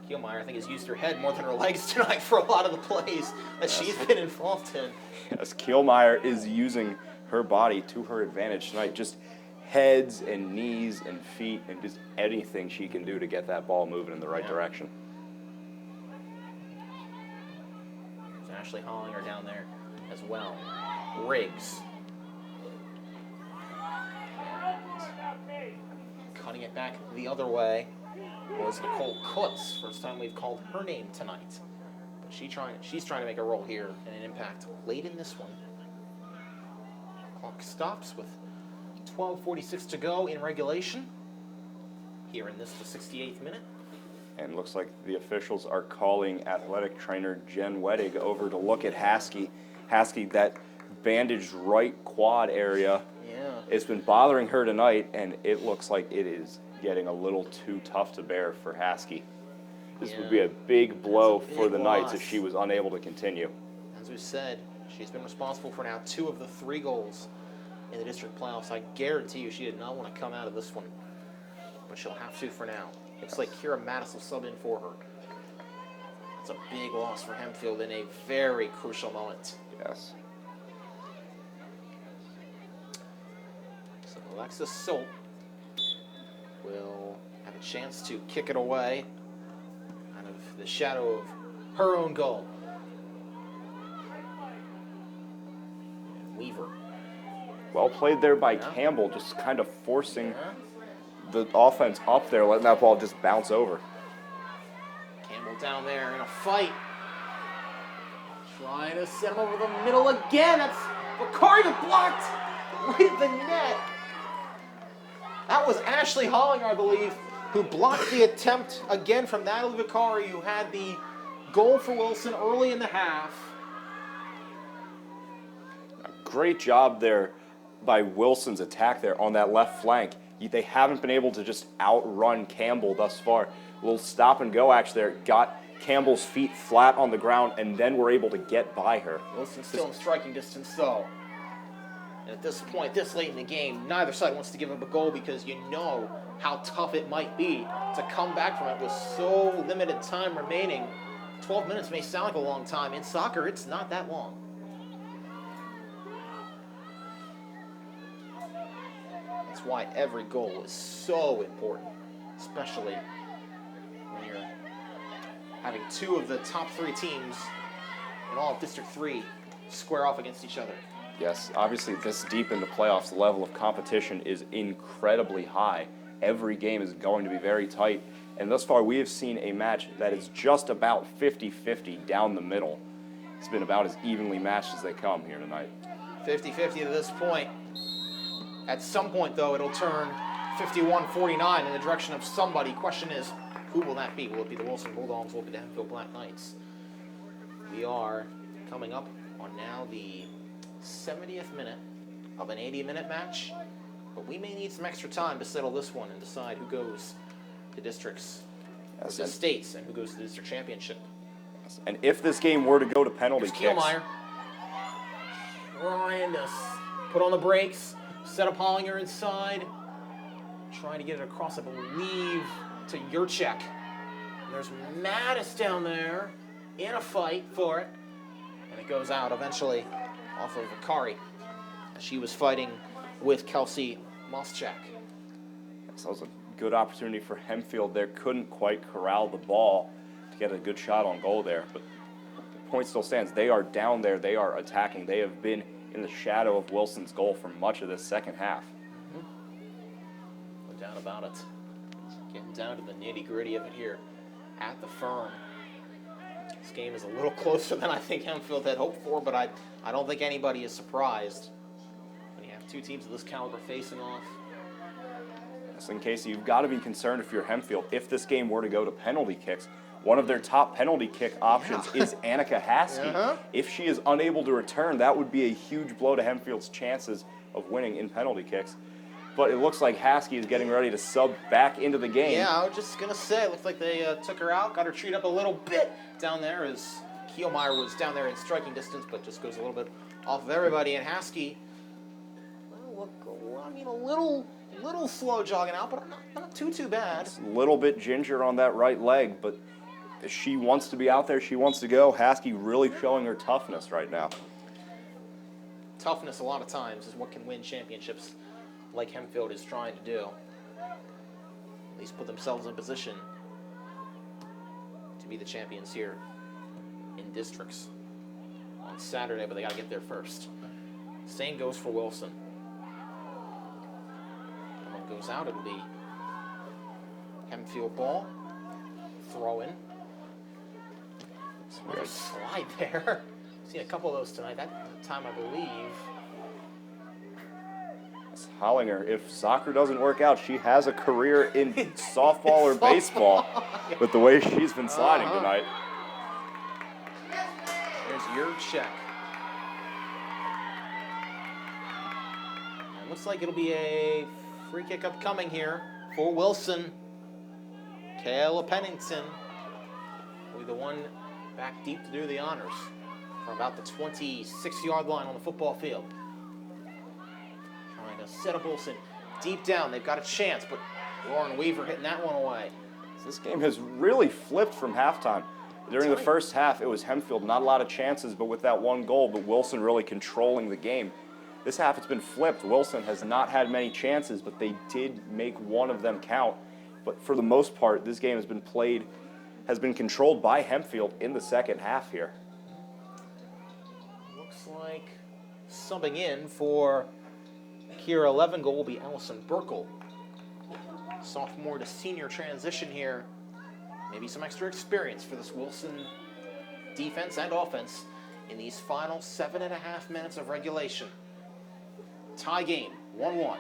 Kielmeyer, I think, has used her head more than her legs tonight for a lot of the plays that she's been involved in. Yes, Kielmeyer is using her body to her advantage tonight. Just heads and knees and feet and just anything she can do to get that ball moving in the right direction. There's Ashley Hollinger down there as well. Riggs. Cutting it back the other way was Nicole Kutz. First time we've called her name tonight. But she's trying to make a roll here and an impact late in this one. Clock stops with 12:46 to go in regulation. Here in this, the 68th minute. And looks like the officials are calling athletic trainer Jen Wettig over to look at Haskey. Haskey, that bandaged right quad area, it's been bothering her tonight, and it looks like it is getting a little too tough to bear for Haskey. This would be a big blow for the Knights if she was unable to continue. As we said, she's been responsible for now 2 of the 3 goals in the district playoffs. I guarantee you she did not want to come out of this one, but she'll have to for now. Looks like Kira Mattis will sub in for her. That's a big loss for Hempfield in a very crucial moment. Yes. So Alexis Soult will have a chance to kick it away out of the shadow of her own goal. And Weaver. Well played there by Campbell, just kind of forcing the offense up there, letting that ball just bounce over. Campbell down there in a fight. Trying to set him over the middle again. That's Kreider blocked right at the net. That was Ashley Hollinger, I believe, who blocked the attempt again from Natalie Vicari, who had the goal for Wilson early in the half. Great job there by Wilson's attack there on that left flank. They haven't been able to just outrun Campbell thus far. A little stop and go action there. Got Campbell's feet flat on the ground and then were able to get by her. Wilson's still in striking distance though. And at this point, this late in the game, neither side wants to give up a goal because you know how tough it might be to come back from it with so limited time remaining. 12 minutes may sound like a long time. In soccer, it's not that long. That's why every goal is so important, especially when you're having 2 of the top 3 teams in all of District 3 square off against each other. Yes, obviously this deep in the playoffs, the level of competition is incredibly high. Every game is going to be very tight. And thus far, we have seen a match that is just about 50-50 down the middle. it's been about as evenly matched as they come here tonight. 50-50 to this point. At some point, though, it'll turn 51-49 in the direction of somebody. Question is, who will that be? Will it be the Wilson Bulldogs? Will it be the Hempfield Black Knights? We are coming up on now the 70th minute of an 80-minute match, but we may need some extra time to settle this one and decide who goes to districts, or to states, and who goes to the district championship. And if this game were to go to penalty kicks, Kielmeyer trying to put on the brakes, set up Hollinger inside, trying to get it across, I believe, to Yurchek. And there's Mattis down there in a fight for it, and it goes out eventually off of Vakari. She was fighting with Kasey Moschek. So that was a good opportunity for Hempfield there. Couldn't quite corral the ball to get a good shot on goal there, but the point still stands. They are down there. They are attacking. They have been in the shadow of Wilson's goal for much of this second half. No doubt about it. Getting down to the nitty-gritty of it here at the Firm. This game is a little closer than I think Hempfield had hoped for, but I don't think anybody is surprised when you have two teams of this caliber facing off. So in Kasey, you've got to be concerned if you're Hempfield. If this game were to go to penalty kicks, one of their top penalty kick options is Annika Haskey. If she is unable to return, that would be a huge blow to Hempfield's chances of winning in penalty kicks. But it looks like Haskey is getting ready to sub back into the game. Yeah, I was just going to say, it looks like they took her out, got her treed up a little bit down there as Kielmeyer was down there in striking distance, but just goes a little bit off of everybody. And Haskey, well, look, I mean, a little slow jogging out, but not too bad. It's a little bit ginger on that right leg, but she wants to be out there. She wants to go. Haskey really showing her toughness right now. Toughness, a lot of times, is what can win championships, like Hempfield is trying to do. At least put themselves in position to be the champions here in districts on Saturday, but they got to get there first. Same goes for Wilson. When one goes out, it'll be Hempfield ball. Throw in. Another slide there. Seen a couple of those tonight. That time, I believe. Hollinger, if soccer doesn't work out, she has a career in softball or baseball with the way she's been sliding tonight. There's Yurchek. It looks like it'll be a free kick upcoming here for Wilson. Kayla Pennington will be the one back deep to do the honors from about the 26-yard line on the football field. Trying to set up Wilson deep down. They've got a chance, but Lauren Weaver hitting that one away. So this game has really flipped from halftime. During the first half, it was Hempfield, not a lot of chances, but with that one goal, but Wilson really controlling the game. This half, it's been flipped. Wilson has not had many chances, but they did make one of them count. But for the most part, this game has been controlled by Hempfield in the second half here. Looks like subbing in for Kira 11 goal will be Allison Burkle. Sophomore to senior transition here. Maybe some extra experience for this Wilson defense and offense in these final 7.5 minutes of regulation. Tie game, 1-1.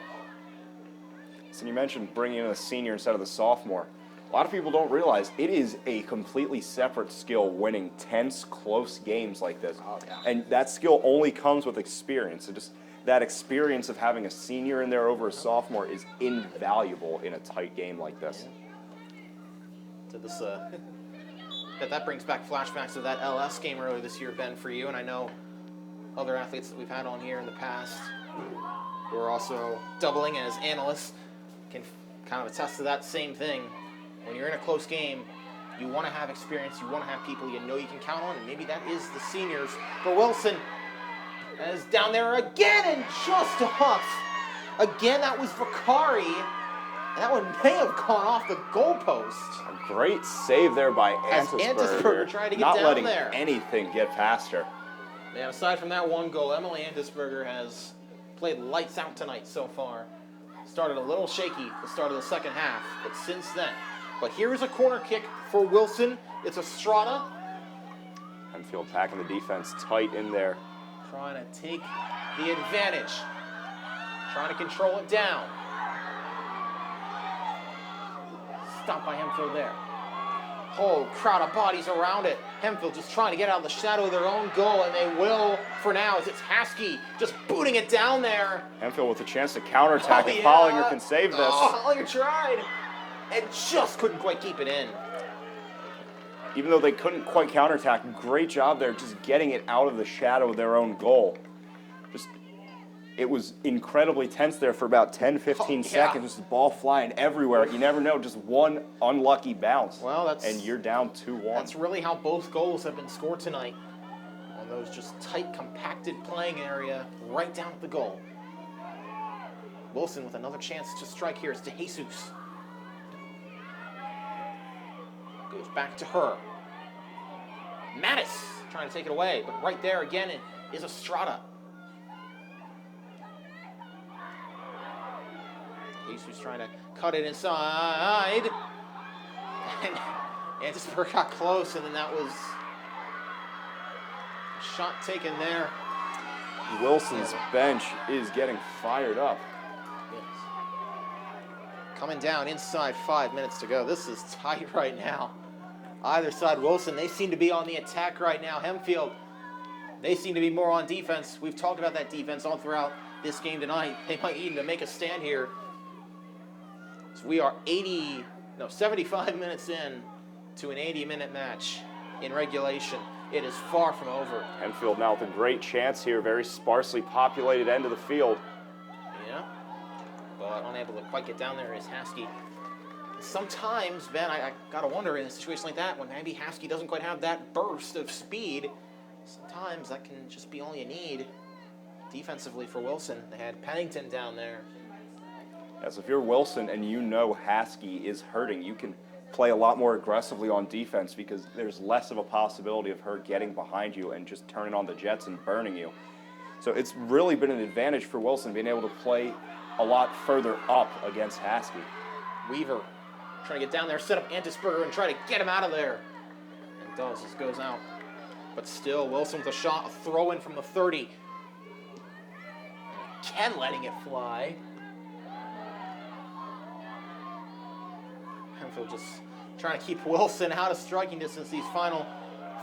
So you mentioned bringing in a senior instead of the sophomore. A lot of people don't realize it is a completely separate skill winning tense, close games like this. Oh, yeah. And that skill only comes with experience. So just that experience of having a senior in there over a sophomore is invaluable in a tight game like this. To this, that brings back flashbacks of that LS game earlier this year, Ben, for you. And I know other athletes that we've had on here in the past who are also doubling as analysts can kind of attest to that same thing. When you're in a close game, you want to have experience, you want to have people you know you can count on, and maybe that is the seniors. For Wilson, as down there again and just a huff. Again, that was Vakari, and that one may have gone off the goalpost. A great save there by As Antisberger. Antisberger tried to get not down letting there. anything get past her. Man, aside from that one goal, Emily Antisberger has played lights out tonight so far. Started a little shaky at the start of the second half, but since then. But here is a corner kick for Wilson. It's Estrada. Hempfield packing the defense tight in there. Trying to take the advantage. Trying to control it down. Stopped by Hempfield there. Whole crowd of bodies around it. Hempfield just trying to get out of the shadow of their own goal, and they will for now as it's Haskey just booting it down there. Hempfield with a chance to counterattack if Hollinger can save this. Oh, Hollinger tried and just couldn't quite keep it in. Even though they couldn't quite counterattack, great job there just getting it out of the shadow of their own goal. It was incredibly tense there for about 10, 15 seconds. Just the ball flying everywhere. You never know, just one unlucky bounce. Well, and you're down 2-1. That's really how both goals have been scored tonight. On those just tight, compacted playing area right down at the goal. Wilson with another chance to strike here. It's to Jesus. Goes back to her. Mattis trying to take it away, but right there again is Estrada. Jesus trying to cut it inside. And Andersburg got close, and then that was a shot taken there. Wilson's bench is getting fired up. Yes. Coming down inside 5 minutes to go. This is tight right now. Either side, Wilson, they seem to be on the attack right now. Hempfield, they seem to be more on defense. We've talked about that defense all throughout this game tonight. They might need to make a stand here. So we are 75 minutes in to an 80-minute match in regulation. It is far from over. Hempfield now with a great chance here. Very sparsely populated end of the field. Yeah, but unable to quite get down there is Haskey. Sometimes, Ben, I gotta wonder in a situation like that, when maybe Haskey doesn't quite have that burst of speed, sometimes that can just be all you need defensively for Wilson. They had Pennington down there. Yes, if you're Wilson and you know Haskey is hurting, you can play a lot more aggressively on defense because there's less of a possibility of her getting behind you and just turning on the jets and burning you. So it's really been an advantage for Wilson being able to play a lot further up against Haskey. Weaver trying to get down there, set up Antisberger and try to get him out of there. And does, this goes out. But still, Wilson with a shot, a throw in from the 30. Ken letting it fly. Hempfield just trying to keep Wilson out of striking distance these final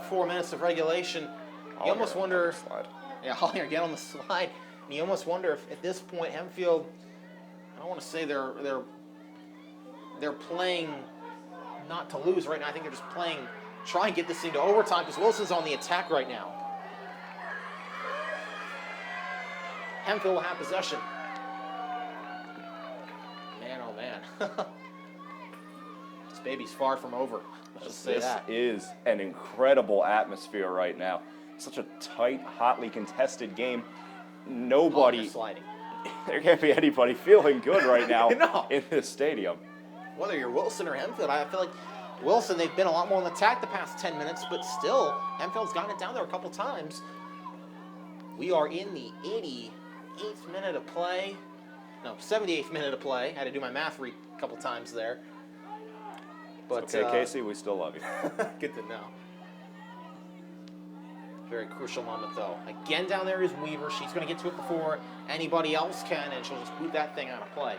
4 minutes of regulation. You almost wonder, Hollinger again on the slide. And you almost wonder if at this point Hempfield, I don't want to say they're playing not to lose right now. I think they're just playing, try and get this thing to overtime because Wilson's on the attack right now. Hempfield will have possession. Man, oh man. This baby's far from over. Let's just say that. This is an incredible atmosphere right now. Such a tight, hotly contested game. Nobody, sliding. There can't be anybody feeling good right now in this stadium. Whether you're Wilson or Hempfield, I feel like Wilson, they've been a lot more on the attack the past 10 minutes, but still, Hempfield's gotten it down there a couple times. We are in the 88th minute of play. No, 78th minute of play. I had to do my math a couple times there. But it's okay, Kasey, we still love you. Good to know. Very crucial moment, though. Again, down there is Weaver. She's going to get to it before anybody else can, and she'll just boot that thing out of play.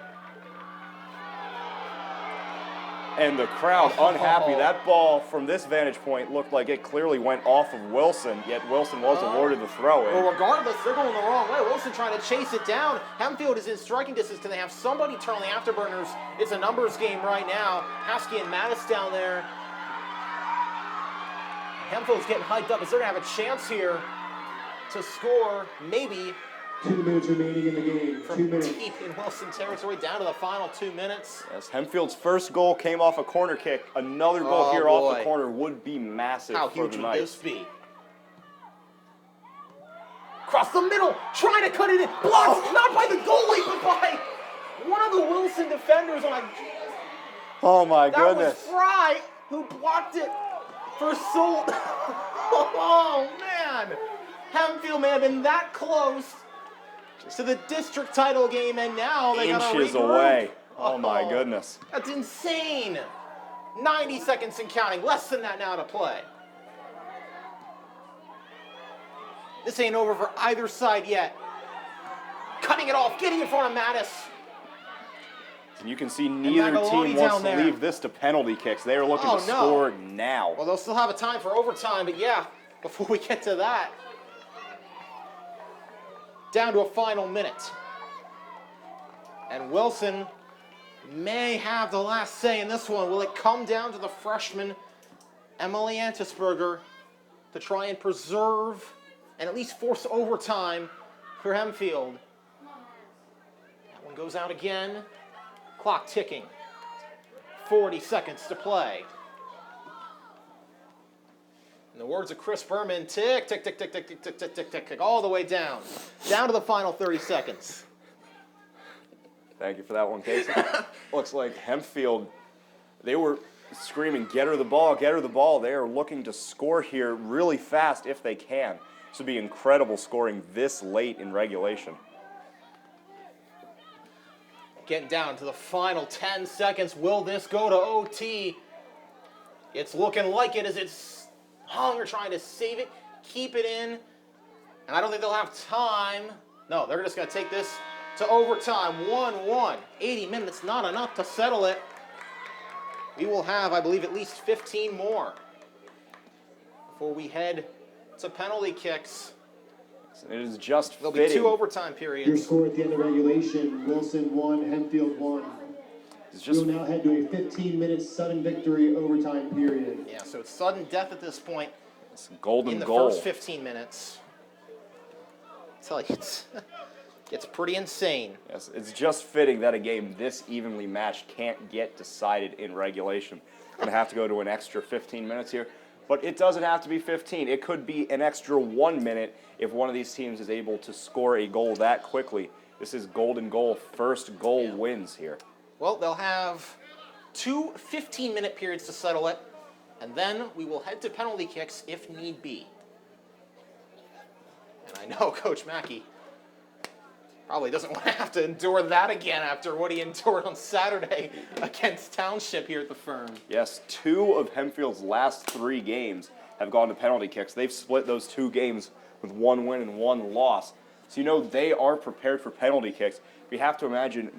And the crowd unhappy. That ball from this vantage point looked like it clearly went off of Wilson, yet Wilson was awarded the throw in. Well, regardless, they're going the wrong way. Wilson trying to chase it down. Hempfield is in striking distance. Can they have somebody turn on the afterburners? It's a numbers game right now. Haskey and Mattis down there. Hempfield's getting hyped up. Is they're going to have a chance here to score maybe 2 minutes remaining in the game. 2 minutes. Deep in Wilson territory, down to the final 2 minutes. Yes, Hempfield's first goal came off a corner kick. Another goal here off the corner would be massive How for huge the would Knights. this be? Across the middle, trying to cut it in. Blocked, not by the goalie, but by one of the Wilson defenders on a... Oh my That goodness. was Fry who blocked it for Soult. Oh man! Hempfield may have been that close to the district title game, and now they gotta Inches regroup. away. Oh my goodness. That's insane. 90 seconds and counting. Less than that now to play. This ain't over for either side yet. Cutting it off, getting in front of Mattis. And you can see neither team wants to leave this to penalty kicks. They are looking to score now. Well, they'll still have a time for overtime, but yeah, before we get to that. Down to a final minute. And Wilson may have the last say in this one. Will it come down to the freshman, Emily Antisberger, to try and preserve and at least force overtime for Hempfield? That one goes out again. Clock ticking. 40 seconds to play. In the words of Chris Berman, tick, tick, tick, tick, tick, tick, tick, tick, tick, tick, tick, all the way down. Down to the final 30 seconds. Thank you for that one, Kasey. Looks like Hempfield, they were screaming, get her the ball, get her the ball. They are looking to score here really fast if they can. This would be incredible scoring this late in regulation. Getting down to the final 10 seconds. Will this go to OT? It's looking like it as it's Hunger trying to save it, keep it in. And I don't think they'll have time. No, they're just going to take this to overtime. 1-1. 80 minutes, not enough to settle it. We will have, I believe, at least 15 more before we head to penalty kicks. It is just There'll fitting. be 2 overtime periods. Your score at the end of regulation, Wilson 1, Hempfield 1. We'll now head to a 15-minute sudden victory overtime period. Yeah, so it's sudden death at this point. It's a golden in the goal. first 15 minutes. I tell you, it's pretty insane. Yes, it's just fitting that a game this evenly matched can't get decided in regulation. Going to have to go to an extra 15 minutes here. But it doesn't have to be 15. It could be an extra 1 minute if one of these teams is able to score a goal that quickly. This is golden goal. First goal wins here. Well, they'll have 2 15-minute periods to settle it, and then we will head to penalty kicks if need be. And I know Coach Mackey probably doesn't want to have to endure that again after what he endured on Saturday against Township here at the firm. Yes, 2 of Hempfield's last 3 games have gone to penalty kicks. They've split those 2 games with 1 win and 1 loss. So you know they are prepared for penalty kicks. We have to imagine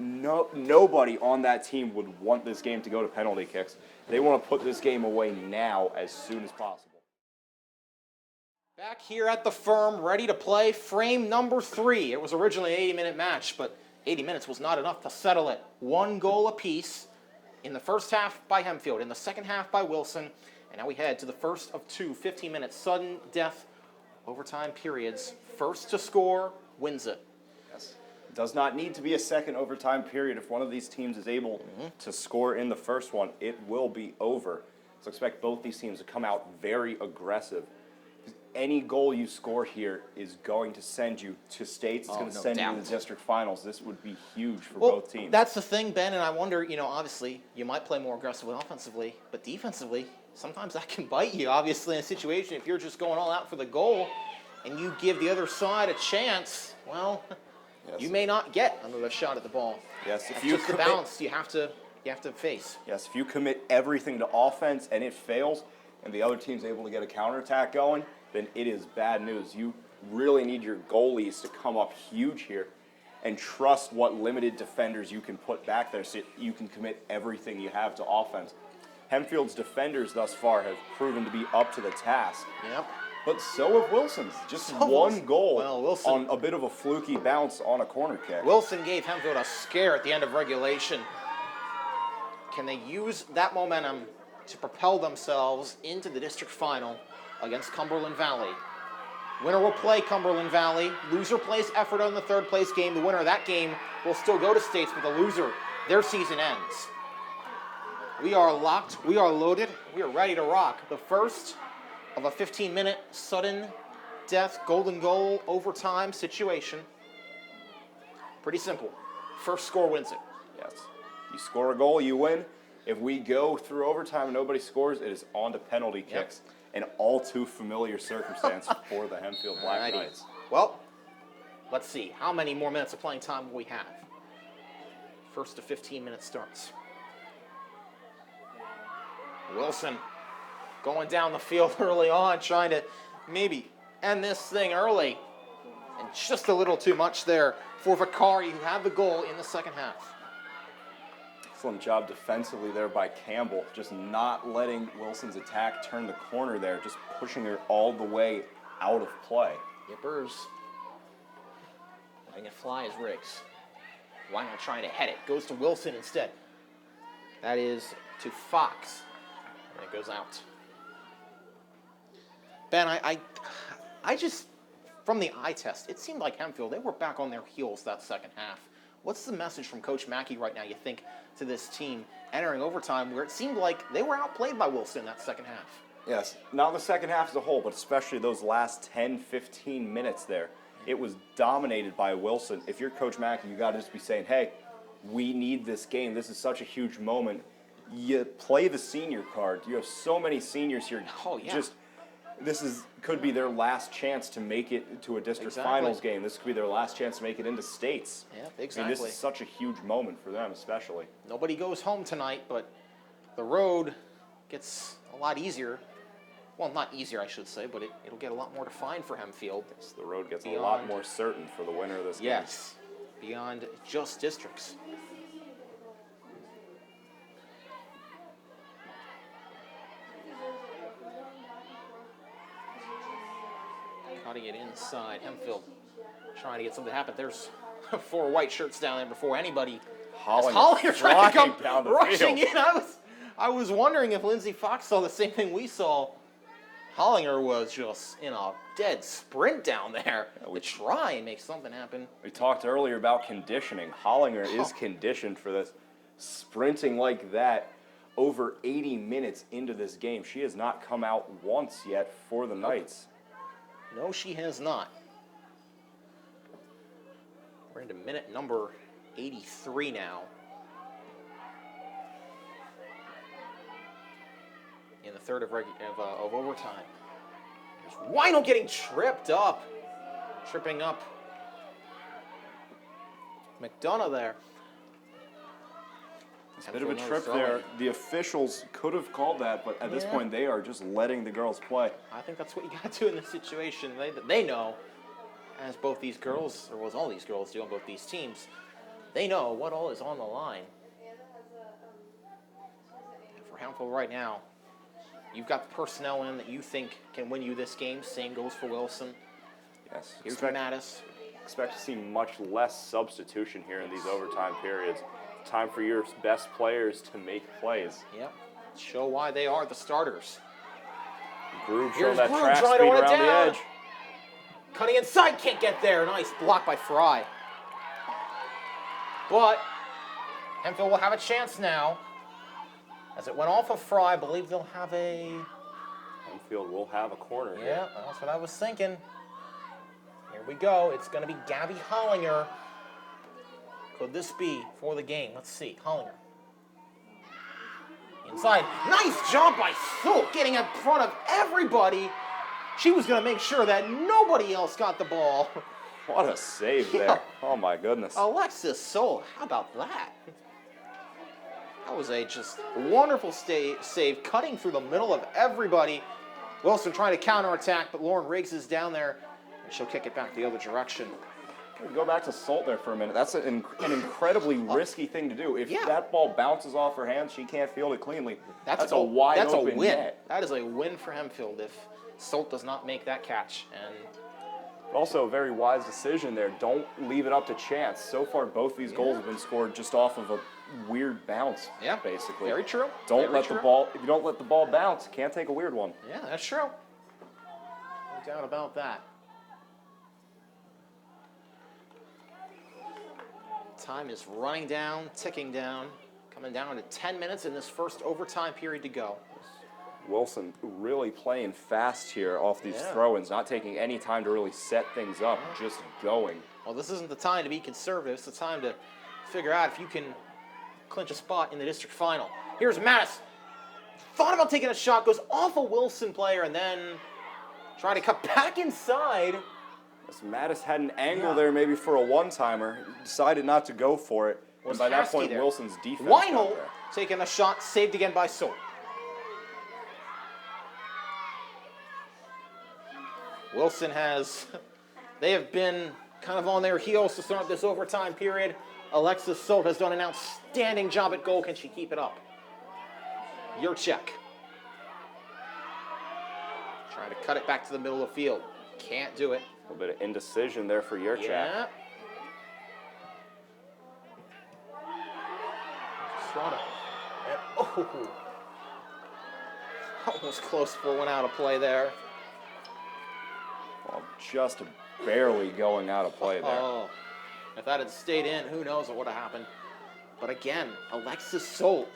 nobody on that team would want this game to go to penalty kicks. They want to put this game away now as soon as possible. Back here at the firm, ready to play frame number 3. It was originally an 80-minute match, but 80 minutes was not enough to settle it. 1 goal apiece in the first half by Hempfield, in the second half by Wilson, and now we head to the first of 2 15-minute sudden death overtime periods. First to score wins it. Yes. It does not need to be a second overtime period. If one of these teams is able to score in the first one, it will be over. So expect both these teams to come out very aggressive. Any goal you score here is going to send you to states. It's going to send you to the district finals. This would be huge for both teams. That's the thing, Ben, and I wonder, obviously, you might play more aggressively offensively, but defensively, sometimes that can bite you. Obviously, in a situation, if you're just going all out for the goal and you give the other side a chance, well, you may not get another shot at the ball. Yes, if That's you just the balance you have to face. Yes, if you commit everything to offense and it fails, and the other team's able to get a counterattack going, then it is bad news. You really need your goalies to come up huge here and trust what limited defenders you can put back there so you can commit everything you have to offense. Hempfield's defenders thus far have proven to be up to the task. Yep. But so have Wilson's. Just one goal on a bit of a fluky bounce on a corner kick. Wilson gave Hempfield a scare at the end of regulation. Can they use that momentum to propel themselves into the district final against Cumberland Valley? Winner will play Cumberland Valley. Loser plays Effort on the third place game. The winner of that game will still go to states, but the loser, their season ends. We are locked. We are loaded. We are ready to rock. The first of a 15-minute sudden death, golden goal, overtime situation. Pretty simple. First score wins it. Yes. You score a goal, you win. If we go through overtime and nobody scores, it is on to penalty kicks. An all too familiar circumstance for the Hempfield Black Knights. Well, let's see. How many more minutes of playing time will we have? First of 15 minutes starts. Wilson going down the field early on, trying to maybe end this thing early. And just a little too much there for Vicari, who had the goal in the second half. Excellent job defensively there by Campbell, just not letting Wilson's attack turn the corner there, just pushing her all the way out of play. Yippers. Letting it fly as Riggs. Why not trying to head it? Goes to Wilson instead. That is to Fox. And it goes out. Ben, I just, from the eye test, it seemed like Hempfield, they were back on their heels that second half. What's the message from Coach Mackey right now, you think, to this team entering overtime where it seemed like they were outplayed by Wilson that second half? Yes, not the second half as a whole, but especially those last 10, 15 minutes there. It was dominated by Wilson. If you're Coach Mackey, you got to just be saying, hey, we need this game. This is such a huge moment. You play the senior card. You have so many seniors here. Oh, yeah. Could be their last chance to make it to a district finals game. This could be their last chance to make it into states. Yeah, exactly. I mean, this is such a huge moment for them, especially. Nobody goes home tonight, but the road gets a lot easier. Well, not easier, I should say, but it'll get a lot more defined for Hempfield. Yes, the road gets a lot more certain for the winner of this game. Yes, beyond just districts. Cutting it inside. Hempfield trying to get something to happen. There's 4 white shirts down there before anybody. Hollinger trying to come down the rushing field. in. I was wondering if Lindsey Fox saw the same thing we saw. Hollinger was just in a dead sprint down there to try and make something happen. We talked earlier about conditioning. Hollinger is conditioned for this. Sprinting like that over 80 minutes into this game. She has not come out once yet for the Knights. No, she has not. We're into minute number 83 now. In the third of overtime. There's Weinl getting tripping up. McDonough there. It's a bit of a trip there. The officials could have called that, but at this point they are just letting the girls play. I think that's what you got to do in this situation. They know, as both these girls, or as all these girls do on both these teams, they know what all is on the line. And for Hempfield right now, you've got the personnel in that you think can win you this game. Same goes for Wilson. Yes. Here's Mattis. Expect to see much less substitution here in these overtime periods. Time for your best players to make plays. Yep. Show why they are the starters. Groove Here's showing that Groove track trying speed to run it around the down. edge. Cutting inside, can't get there. Nice block by Fry. But Hempfield will have a chance now. As it went off of Fry, I believe they'll have a... Hempfield will have a corner here. Yeah, that's what I was thinking. Here we go. It's going to be Gabby Hollinger. Could this be for the game? Let's see. Hollinger. Inside. Nice job by Thule, getting in front of everybody. She was going to make sure that nobody else got the ball. What a save there. Oh, my goodness. Alexis Soul, how about that? That was a just wonderful save, cutting through the middle of everybody. Wilson trying to counterattack, but Lauren Riggs is down there, and she'll kick it back the other direction. Go back to Salt there for a minute. That's an incredibly risky thing to do. If that ball bounces off her hands, she can't field it cleanly. That's a wide open win. net. That is a win for Hempfield if Salt does not make that catch. And also a very wise decision there. Don't leave it up to chance. So far, both these goals have been scored just off of a weird bounce. Yeah, basically. Very true. Don't let the ball. If you don't let the ball bounce, you can't take a weird one. Yeah, that's true. No doubt about that. Time is running down, ticking down, coming down to 10 minutes in this first overtime period to go. Wilson really playing fast here off these throw-ins, not taking any time to really set things up, just going. Well, this isn't the time to be conservative. It's the time to figure out if you can clinch a spot in the district final. Here's Mattis. Thought about taking a shot, goes off a Wilson player, and then trying to cut back inside. Mattis had an angle there maybe for a one-timer, decided not to go for it, and by that point, Wilson's defense Weinl taking a shot, saved again by Soul. Wilson they have been kind of on their heels to start this overtime period. Alexis Solt has done an outstanding job at goal. Can she keep it up? Yurchek. Trying to cut it back to the middle of the field. Can't do it. A little bit of indecision there for Yurchek. Yeah. Oh. Almost close for one out of play there. Well, just barely going out of play there. Oh. If that had stayed in, who knows what would have happened. But again, Alexis Solt,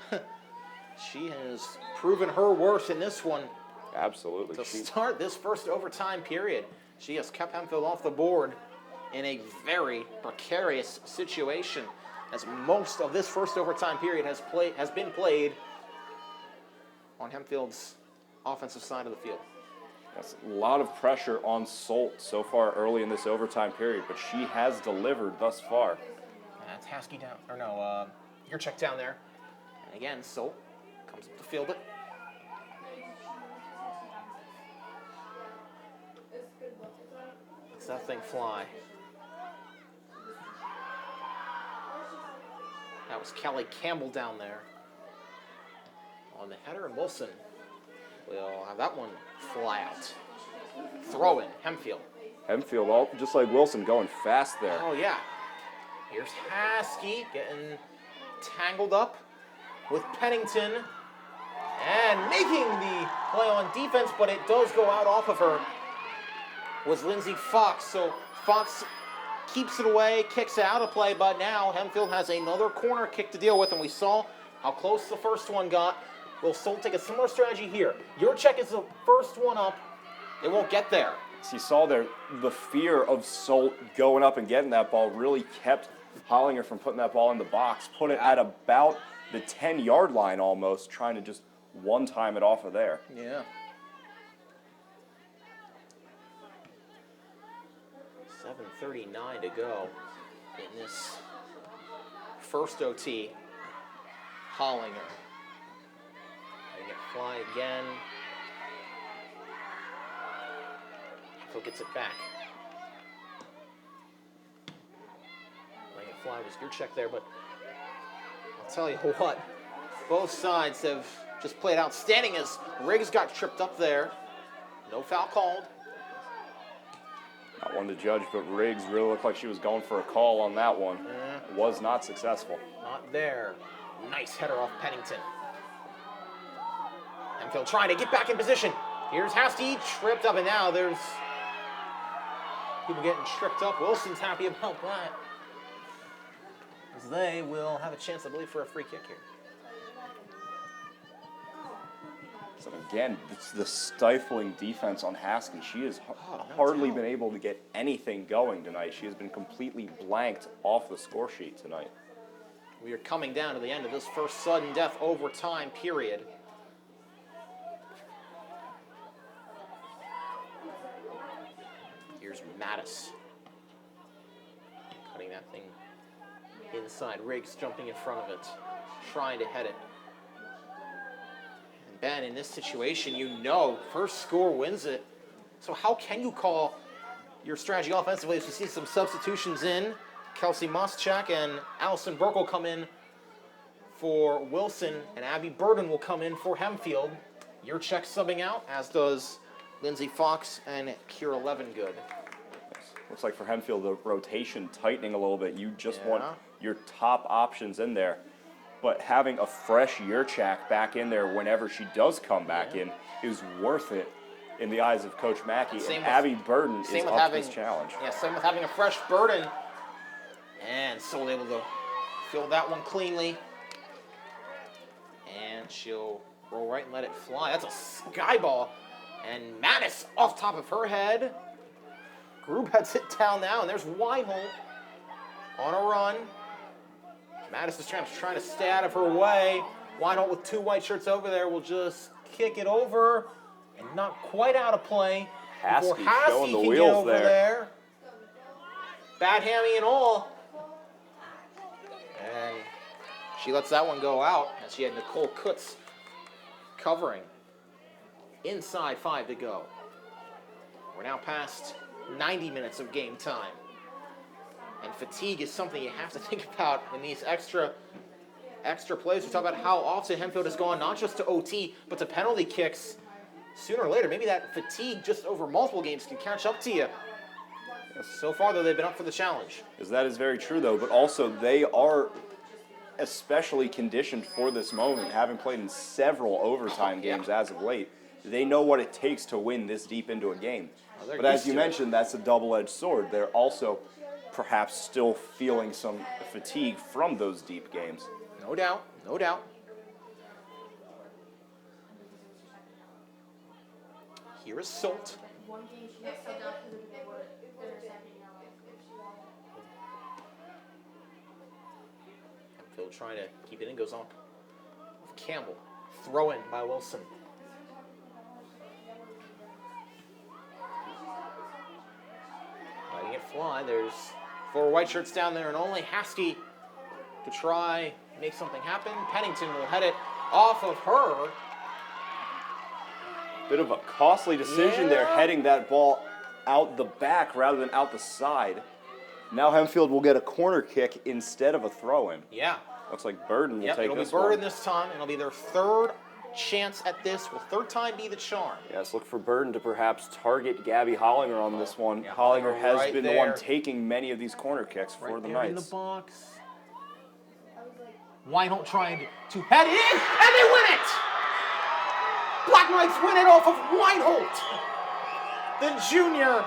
she has proven her worth in this one. Absolutely. To start this first overtime period, she has kept Hempfield off the board in a very precarious situation, as most of this first overtime period has been played on Hempfield's offensive side of the field. That's a lot of pressure on Solt so far early in this overtime period, but she has delivered thus far. That's Haskey down, or no, Yurchek down there. And again, Solt comes up to field it. Lets that thing fly. That was Kelly Campbell down there on the header, and Wilson will have that one fly out. Throw in, Hempfield. Hempfield, just like Wilson, going fast there. Oh, yeah. Here's Haskey getting tangled up with Pennington and making the play on defense, but it does go out off of her. Was Lindsay Fox, so Fox keeps it away, kicks it out of play, but now Hempfield has another corner kick to deal with, and we saw how close the first one got. Will Solt take a similar strategy here? Yurchek is the first one up. They won't get there. So you saw there, the fear of Solt going up and getting that ball really kept Hollinger from putting that ball in the box, put it at about the 10-yard line almost, trying to just one-time it off of there. Yeah. 7:39 to go in this first OT. Hollinger. Letting it fly again. Phil gets it back. Letting it fly was Yurchek there, but I'll tell you what, both sides have just played outstanding as Riggs got tripped up there. No foul called. Not one to judge, but Riggs really looked like she was going for a call on that one. Was not successful. Not there. Nice header off Pennington. Hempfield trying to get back in position. Here's Haskey, tripped up, and now there's people getting tripped up. Wilson's happy about that, as they will have a chance, I believe, for a free kick here. So again, it's the stifling defense on Haskey. She has hardly been able to get anything going tonight. She has been completely blanked off the score sheet tonight. We are coming down to the end of this first sudden death overtime period. Here's Mattis. Cutting that thing inside. Riggs jumping in front of it, trying to head it. And Ben, in this situation, you know first score wins it. So how can you call your strategy offensively as we see some substitutions in? Kelsey Moschak and Allison Burke will come in for Wilson, and Abby Burden will come in for Hempfield. Yurchek subbing out, as does Lindsay Fox and Kira Levengood. Looks like for Hempfield, the rotation tightening a little bit. You just want your top options in there. But having a fresh Yurchek back in there whenever she does come back in is worth it in the eyes of Coach Mackey. And Abby Burden is up to this challenge. Yeah, same with having a fresh Burden. And so able to fill that one cleanly. And she'll roll right and let it fly. That's a sky ball. And Mattis off top of her head. Grube heads it down now, and there's Weinholt on a run. Mattis is trying to stay out of her way. Weinholt with two white shirts over there will just kick it over and not quite out of play. Haskey showing the can wheels get over there. Bad hammy and all. And she lets that one go out as she had Nicole Kutz covering. Inside 5 to go. We're now past 90 minutes of game time. And fatigue is something you have to think about in these extra plays. We talk about how often Hempfield has gone not just to OT, but to penalty kicks. Sooner or later, maybe that fatigue just over multiple games can catch up to you. So far, though, they've been up for the challenge. That is very true, though, but also they are especially conditioned for this moment, having played in several overtime games as of late. They know what it takes to win this deep into a game. But as you mentioned, that's a double-edged sword. They're also perhaps still feeling some fatigue from those deep games. No doubt, no doubt. Here is Solt. Hempfield trying to keep it in, goes on. Campbell, throw in by Wilson. Letting it fly. There's 4 white shirts down there, and only Haskey to try make something happen. Pennington will head it off of her. Bit of a costly decision there, heading that ball out the back rather than out the side. Now Hempfield will get a corner kick instead of a throw-in. Yeah. Looks like Burden will take this one. It'll be Burden this time, and it'll be their third chance at this. Will third time be the charm? Yes, look for Burden to perhaps target Gabby Hollinger on this one. Yeah, Hollinger has been the one taking many of these corner kicks for the Knights. In the box. Weinholt trying to head it in, and they win it! Black Knights win it off of Weinholt. The junior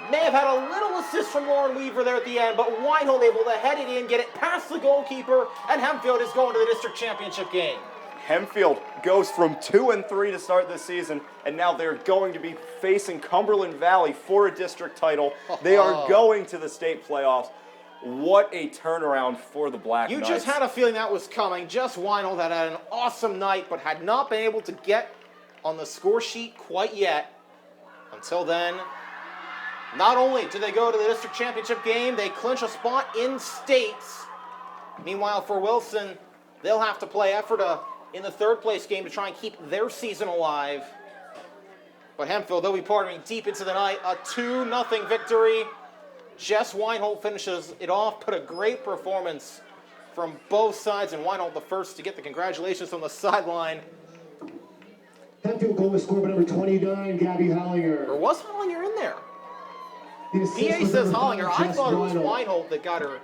may have had a little assist from Lauren Weaver there at the end, but Weinholt able to head it in, get it past the goalkeeper, and Hempfield is going to the district championship game. Hempfield goes from 2-3 to start this season, and now they're going to be facing Cumberland Valley for a district title. They are going to the state playoffs. What a turnaround for the Black Knights. You just had a feeling that was coming. Jess Weinhold had an awesome night, but had not been able to get on the score sheet quite yet. Until then, not only do they go to the district championship game, they clinch a spot in states. Meanwhile, for Wilson, they'll have to play Ephrata in the third place game to try and keep their season alive. But Hempfield, they'll be partnering deep into the night. A 2-0 victory. Jess Weinhold finishes it off, but a great performance from both sides, and Weinhold the first to get the congratulations from the sideline. Hempfield goal was scored by number 29, Gabby Hollinger. Or was Hollinger in there? PA says Hollinger. I thought it was Weinhold that got her.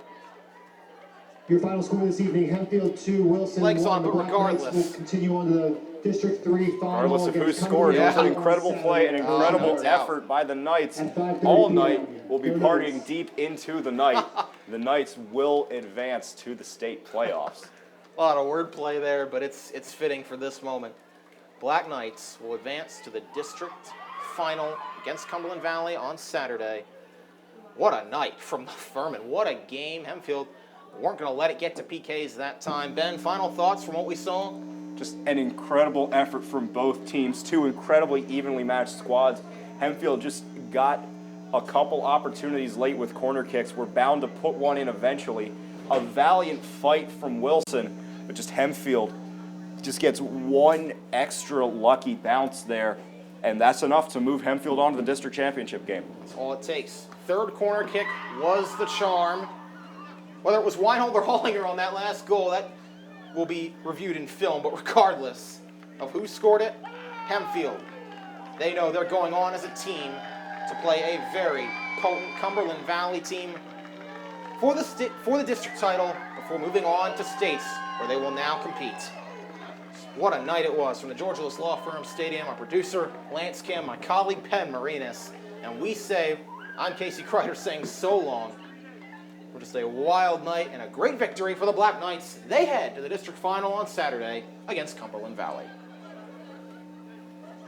Your final score this evening, Hempfield 2, Wilson 1. Legs on, but regardless. We'll continue on to the District 3 final. Regardless of who scored, it was an incredible play, an incredible effort by the Knights. All night will be partying deep into the night. The Knights will advance to the state playoffs. A lot of wordplay there, but it's fitting for this moment. Black Knights will advance to the district final against Cumberland Valley on Saturday. What a night from the Furman. What a game. Hempfield weren't going to let it get to PKs that time. Ben, final thoughts from what we saw? Just an incredible effort from both teams. 2 incredibly evenly matched squads. Hempfield just got a couple opportunities late with corner kicks. We're bound to put one in eventually. A valiant fight from Wilson, but just Hempfield just gets one extra lucky bounce there, and that's enough to move Hempfield on to the district championship game. That's all it takes. Third corner kick was the charm. Whether it was Weinhold or Hollinger on that last goal, that will be reviewed in film, but regardless of who scored it, Hempfield, they know they're going on as a team to play a very potent Cumberland Valley team for the district title before moving on to states where they will now compete. What a night it was from the Georgia Lewis Law Firm Stadium. Our producer, Lance Kim, my colleague, Penn Marinas, and we say, I'm Kasey Kreider saying so long. We're just a wild night and a great victory for the Black Knights. They head to the district final on Saturday against Cumberland Valley.